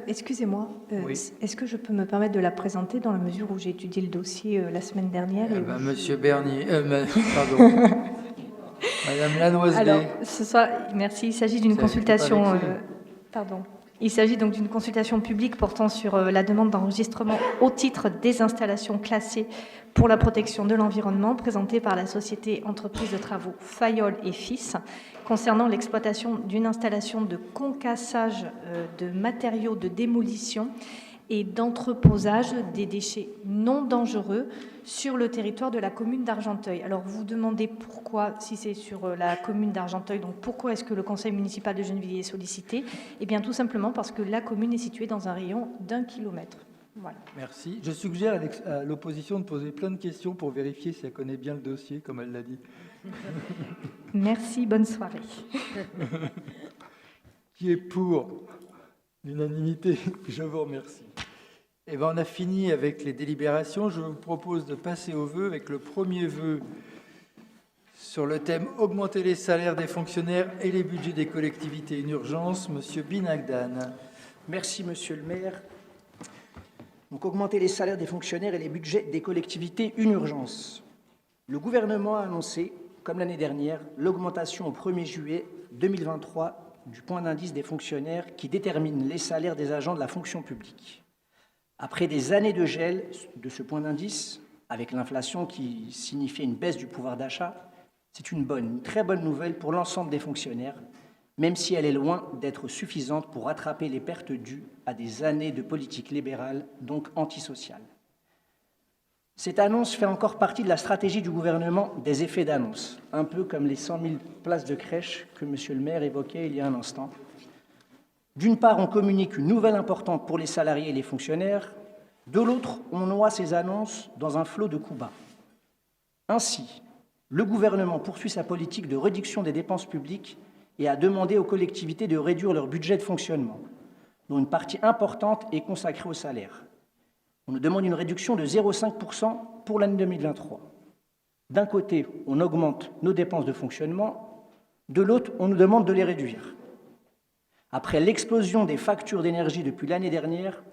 Excusez-moi, Oui. est-ce que je peux me permettre de la présenter dans la mesure où j'ai étudié le dossier la semaine dernière et où Monsieur Bernier, pardon. Madame Lanoiselet. Alors, ce soir, merci. Il s'agit d'une consultation. Pardon. Il s'agit donc d'une consultation publique portant sur la demande d'enregistrement au titre des installations classées pour la protection de l'environnement présentée par la société entreprise de travaux Fayol et Fils concernant l'exploitation d'une installation de concassage de matériaux de démolition et d'entreposage des déchets non dangereux sur le territoire de la commune d'Argenteuil. Alors vous vous demandez pourquoi, si c'est sur la commune d'Argenteuil, donc pourquoi est-ce que le conseil municipal de Gennevilliers est sollicité? Eh bien tout simplement parce que la commune est située dans un rayon d'1 kilomètre. Voilà. Merci. Je suggère à l'opposition de poser plein de questions pour vérifier si elle connaît bien le dossier, comme elle l'a dit. Merci, bonne soirée. Qui est pour? L'unanimité, je vous remercie. Eh bien, on a fini avec les délibérations. Je vous propose de passer au vœu avec le premier vœu sur le thème « Augmenter les salaires des fonctionnaires et les budgets des collectivités en urgence ». Monsieur Binagdan. Merci, Monsieur le maire. Donc, augmenter les salaires des fonctionnaires et les budgets des collectivités, une urgence. Le gouvernement a annoncé, comme l'année dernière, l'augmentation au 1er juillet 2023 du point d'indice des fonctionnaires qui détermine les salaires des agents de la fonction publique. Après des années de gel de ce point d'indice, avec l'inflation qui signifiait une baisse du pouvoir d'achat, c'est une très bonne nouvelle pour l'ensemble des fonctionnaires, même si elle est loin d'être suffisante pour rattraper les pertes dues à des années de politique libérale, donc antisociale. Cette annonce fait encore partie de la stratégie du gouvernement des effets d'annonce, un peu comme les 100 000 places de crèche que Monsieur le maire évoquait il y a un instant. D'une part, on communique une nouvelle importante pour les salariés et les fonctionnaires. De l'autre, on noie ces annonces dans un flot de coups bas. Ainsi, le gouvernement poursuit sa politique de réduction des dépenses publiques et a demandé aux collectivités de réduire leur budget de fonctionnement, dont une partie importante est consacrée aux salaires. On nous demande une réduction de 0,5% pour l'année 2023. D'un côté, on augmente nos dépenses de fonctionnement, de l'autre, on nous demande de les réduire. Après l'explosion des factures d'énergie depuis l'année dernière,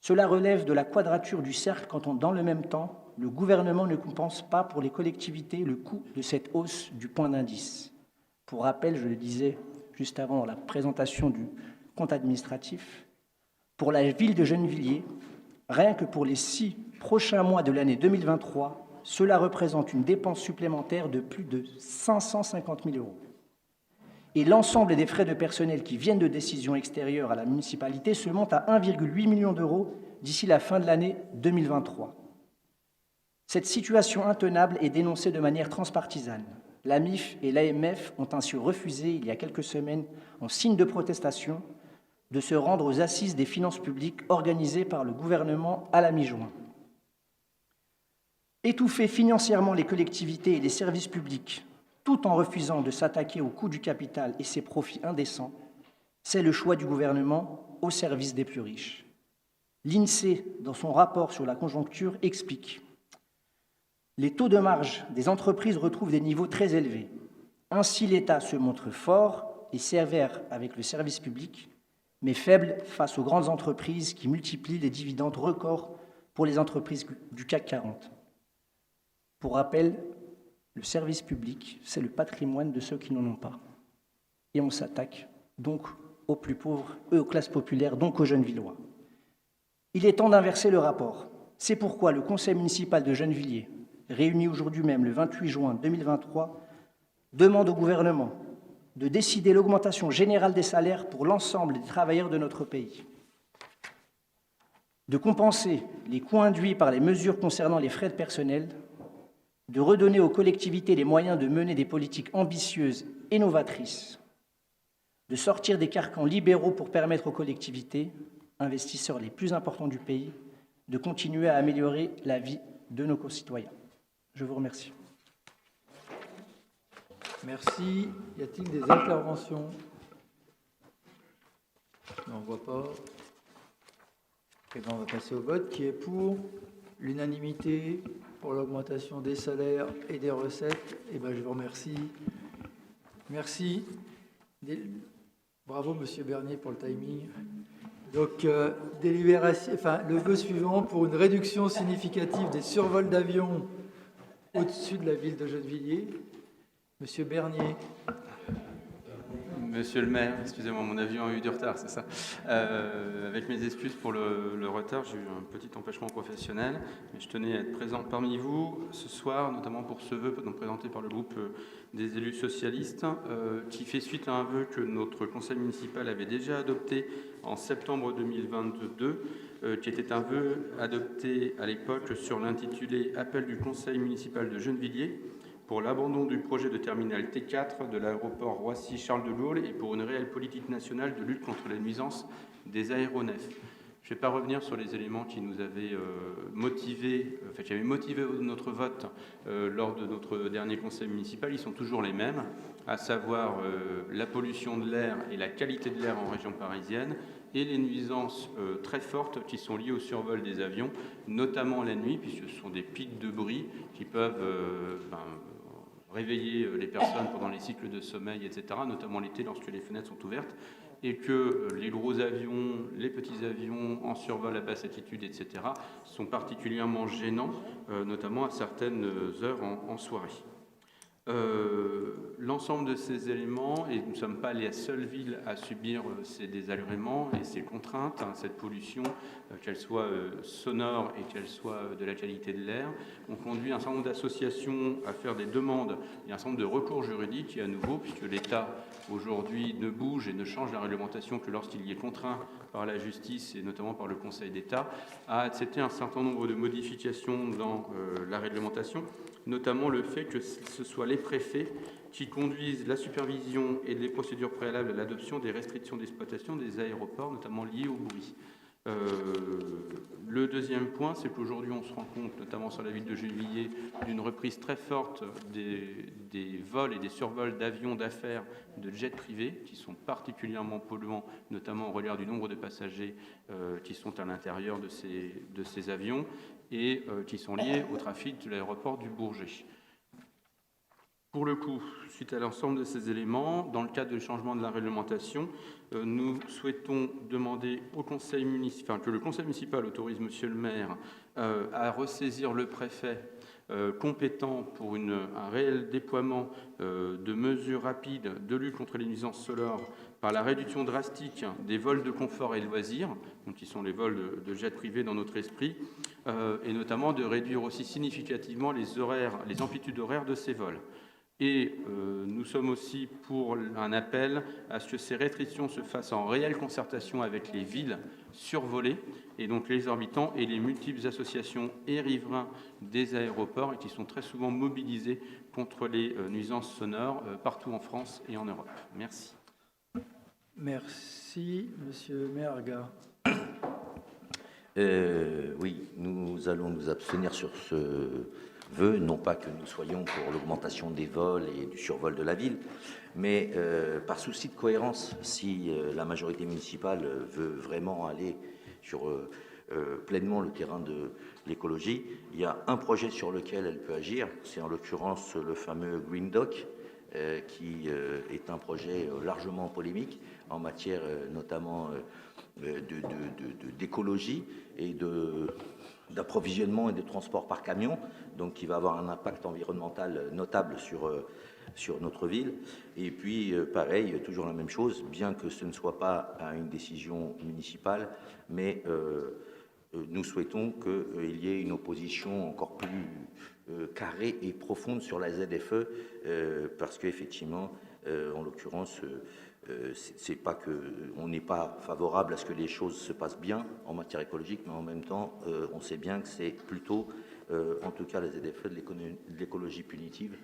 cela relève de la quadrature du cercle quand, dans le même temps, le gouvernement ne compense pas pour les collectivités le coût de cette hausse du point d'indice. Pour rappel, je le disais juste avant la présentation du compte administratif, pour la ville de Gennevilliers, rien que pour les 6 prochains mois de l'année 2023, cela représente une dépense supplémentaire de plus de 550 000 euros. Et l'ensemble des frais de personnel qui viennent de décisions extérieures à la municipalité se montent à 1,8 million d'euros d'ici la fin de l'année 2023. Cette situation intenable est dénoncée de manière transpartisane. l'AMIF et l'AMF ont ainsi refusé, il y a quelques semaines, en signe de protestation, de se rendre aux assises des finances publiques organisées par le gouvernement à la mi-juin. Étouffer financièrement les collectivités et les services publics, tout en refusant de s'attaquer au coût du capital et ses profits indécents, c'est le choix du gouvernement au service des plus riches. L'INSEE, dans son rapport sur la conjoncture, explique: les taux de marge des entreprises retrouvent des niveaux très élevés. Ainsi, l'État se montre fort et sévère avec le service public, mais faible face aux grandes entreprises qui multiplient les dividendes records pour les entreprises du CAC 40. Pour rappel, le service public, c'est le patrimoine de ceux qui n'en ont pas. Et on s'attaque donc aux plus pauvres et aux classes populaires, donc aux Gennevillois. Il est temps d'inverser le rapport. C'est pourquoi le conseil municipal de Gennevilliers, réuni aujourd'hui même le 28 juin 2023, demande au gouvernement de décider l'augmentation générale des salaires pour l'ensemble des travailleurs de notre pays, de compenser les coûts induits par les mesures concernant les frais de personnel, de redonner aux collectivités les moyens de mener des politiques ambitieuses et novatrices, de sortir des carcans libéraux pour permettre aux collectivités, investisseurs les plus importants du pays, de continuer à améliorer la vie de nos concitoyens. Je vous remercie. Merci. Y a-t-il des interventions? Je n'en vois pas. Et bien, on va passer au vote. Qui est pour l'unanimité pour l'augmentation des salaires et des recettes? Et ben, je vous remercie. Merci. Bravo, Monsieur Bernier, pour le timing. Donc, délibération, le vœu suivant pour une réduction significative des survols d'avions au-dessus de la ville de Gennevilliers. Monsieur Bernier. Monsieur le maire, excusez-moi, mon avion a eu du retard, c'est ça. Avec mes excuses pour le retard, j'ai eu un petit empêchement professionnel, mais je tenais à être présent parmi vous ce soir, notamment pour ce vœu présenté par le groupe des élus socialistes, qui fait suite à un vœu que notre conseil municipal avait déjà adopté en septembre 2022, qui était un vœu adopté à l'époque sur l'intitulé « Appel du conseil municipal de Gennevilliers » pour l'abandon du projet de terminal T4 de l'aéroport Roissy-Charles de Gaulle et pour une réelle politique nationale de lutte contre les nuisances des aéronefs. Je ne vais pas revenir sur les éléments qui nous avaient qui avaient motivé notre vote lors de notre dernier conseil municipal. Ils sont toujours les mêmes, à savoir la pollution de l'air et la qualité de l'air en région parisienne et les nuisances très fortes qui sont liées au survol des avions, notamment la nuit, puisque ce sont des pics de bruit qui peuvent réveiller les personnes pendant les cycles de sommeil, etc., notamment l'été lorsque les fenêtres sont ouvertes, et que les gros avions, les petits avions en survol à basse altitude, etc., sont particulièrement gênants, notamment à certaines heures en soirée. L'ensemble de ces éléments, et nous ne sommes pas les seules villes à subir ces désagréments et ces contraintes, cette pollution, qu'elle soit sonore et qu'elle soit de la qualité de l'air, ont conduit un certain nombre d'associations à faire des demandes et un certain nombre de recours juridiques, et à nouveau, puisque l'État aujourd'hui ne bouge et ne change la réglementation que lorsqu'il y est contraint par la justice et notamment par le Conseil d'État, à accepter un certain nombre de modifications dans la réglementation, notamment le fait que ce soit les préfets qui conduisent la supervision et les procédures préalables à l'adoption des restrictions d'exploitation des aéroports, notamment liées au bruit. Le deuxième point, c'est qu'aujourd'hui on se rend compte, notamment sur la ville de Gennevilliers, d'une reprise très forte des vols et des survols d'avions d'affaires, de jets privés, qui sont particulièrement polluants, notamment au regard du nombre de passagers qui sont à l'intérieur de ces avions, et qui sont liés au trafic de l'aéroport du Bourget. Pour le coup, suite à l'ensemble de ces éléments, dans le cadre du changement de la réglementation, nous souhaitons demander au conseil municipal, que le conseil municipal autorise monsieur le maire à ressaisir le préfet compétent pour un réel déploiement de mesures rapides de lutte contre les nuisances sonores par la réduction drastique des vols de confort et loisirs, donc qui sont les vols de jets privés dans notre esprit, et notamment de réduire aussi significativement les amplitudes horaires de ces vols. Et nous sommes aussi pour un appel à ce que ces restrictions se fassent en réelle concertation avec les villes survolées et donc les orbitants et les multiples associations et riverains des aéroports et qui sont très souvent mobilisés contre les nuisances sonores partout en France et en Europe. Merci. Merci, Monsieur Merga. Oui, nous allons nous abstenir sur ce vœu, non pas que nous soyons pour l'augmentation des vols et du survol de la ville, mais par souci de cohérence, si la majorité municipale veut vraiment aller sur pleinement le terrain de l'écologie, il y a un projet sur lequel elle peut agir, c'est en l'occurrence le fameux Green Dock, qui est un projet largement polémique en matière notamment d'écologie et d'approvisionnement et de transport par camion, donc qui va avoir un impact environnemental notable sur notre ville. Et puis, pareil, toujours la même chose, bien que ce ne soit pas une décision municipale, mais nous souhaitons qu'il y ait une opposition encore plus carrée et profonde sur la ZFE, parce qu'effectivement, en l'occurrence, c'est pas que on n'est pas favorable à ce que les choses se passent bien en matière écologique, mais en même temps, on sait bien que c'est plutôt, en tout cas, la ZFE de l'écologie punitive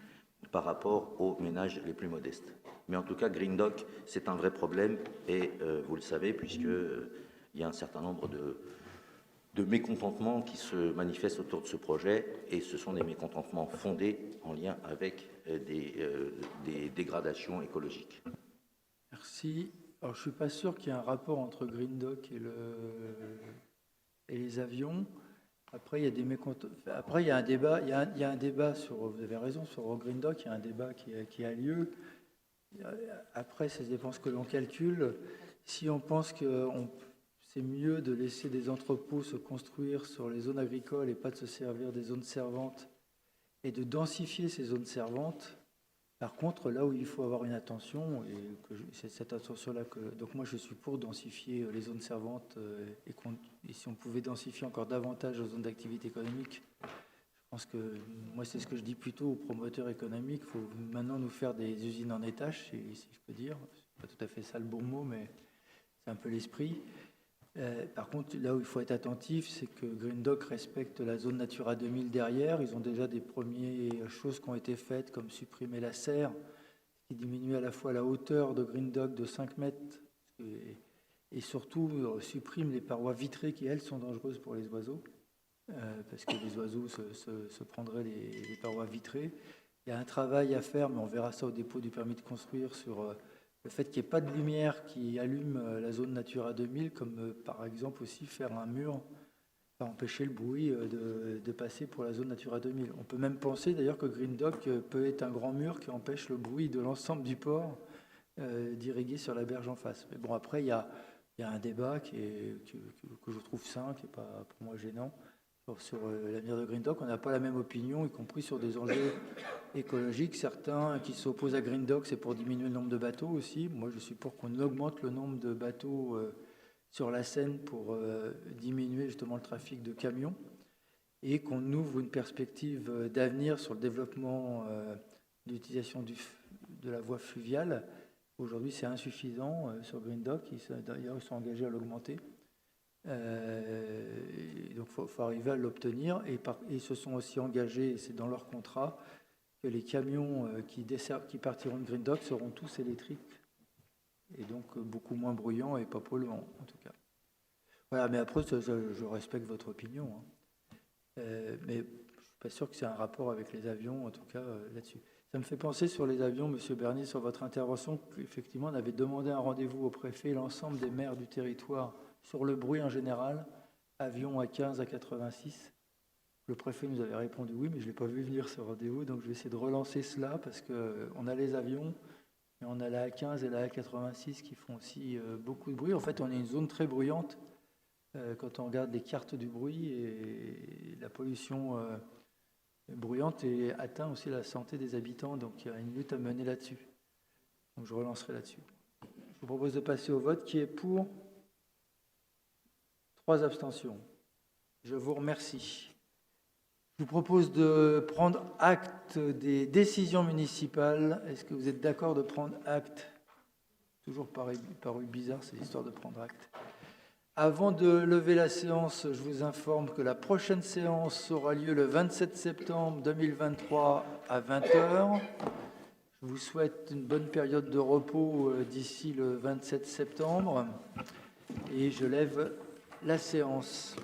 par rapport aux ménages les plus modestes. Mais en tout cas, Green Dock, c'est un vrai problème, et vous le savez, puisque il y a un certain nombre de mécontentements qui se manifestent autour de ce projet, et ce sont des mécontentements fondés en lien avec des dégradations écologiques. Merci. Alors, je ne suis pas sûr qu'il y ait un rapport entre Green Dock et les avions. Après, il y a des Après, il y a un débat. Il y a un débat sur. Vous avez raison sur Green Dock. Il y a un débat qui a lieu. Après, ça dépend ce que l'on calcule. Si on pense que c'est mieux de laisser des entrepôts se construire sur les zones agricoles et pas de se servir des zones servantes et de densifier ces zones servantes. Par contre, là où il faut avoir une attention, et c'est cette attention-là que... Donc moi, je suis pour densifier les zones servantes, et si on pouvait densifier encore davantage les zones d'activité économique, je pense que, moi, c'est ce que je dis plutôt aux promoteurs économiques, il faut maintenant nous faire des usines en étage, si je peux dire. C'est pas tout à fait ça le bon mot, mais c'est un peu l'esprit. Par contre, là où il faut être attentif, c'est que Green Dock respecte la zone Natura 2000 derrière. Ils ont déjà des premières choses qui ont été faites, comme supprimer la serre, qui diminue à la fois la hauteur de Green Dock de 5 mètres, et surtout supprime les parois vitrées qui, elles, sont dangereuses pour les oiseaux, parce que les oiseaux se prendraient les parois vitrées. Il y a un travail à faire, mais on verra ça au dépôt du permis de construire, sur... le fait qu'il n'y ait pas de lumière qui allume la zone Natura 2000, comme par exemple aussi faire un mur, pour empêcher le bruit de passer pour la zone Natura 2000. On peut même penser d'ailleurs que Green Dock peut être un grand mur qui empêche le bruit de l'ensemble du port d'irriguer sur la berge en face. Mais bon, après, il y a un débat que je trouve sain, qui n'est pas pour moi gênant, sur l'avenir de Green Dock. On n'a pas la même opinion, y compris sur des enjeux écologiques. Certains qui s'opposent à Green Dock, c'est pour diminuer le nombre de bateaux aussi. Moi, je suis pour qu'on augmente le nombre de bateaux sur la Seine pour diminuer justement le trafic de camions, et qu'on ouvre une perspective d'avenir sur le développement de l'utilisation de la voie fluviale. Aujourd'hui, c'est insuffisant sur Green Dock. D'ailleurs, ils sont engagés à l'augmenter. Donc il faut arriver à l'obtenir, et ils se sont aussi engagés, et c'est dans leur contrat, que les camions qui partiront de Green Dock seront tous électriques, et donc beaucoup moins bruyants et pas polluants en tout cas. Voilà, mais après je respecte votre opinion, hein. Mais je ne suis pas sûr que c'est un rapport avec les avions en tout cas là-dessus. Ça me fait penser sur les avions, Monsieur Bernier, sur votre intervention, qu'effectivement on avait demandé un rendez-vous au préfet et l'ensemble des maires du territoire sur le bruit en général, avion à 15 à 86. Le préfet nous avait répondu oui, mais je ne l'ai pas vu venir ce rendez-vous, donc je vais essayer de relancer cela, parce qu'on a les avions, et on a la A15 et la A86 qui font aussi beaucoup de bruit. En fait, on est une zone très bruyante quand on regarde les cartes du bruit, et la pollution bruyante atteint aussi la santé des habitants, donc il y a une lutte à mener là-dessus. Donc je relancerai là-dessus. Je vous propose de passer au vote. Qui est pour ? 3 abstentions. Je vous remercie. Je vous propose de prendre acte des décisions municipales. Est-ce que vous êtes d'accord de prendre acte ? Toujours paru bizarre, cette histoire de prendre acte. Avant de lever la séance, je vous informe que la prochaine séance aura lieu le 27 septembre 2023 à 20h. Je vous souhaite une bonne période de repos d'ici le 27 septembre et je lève la séance.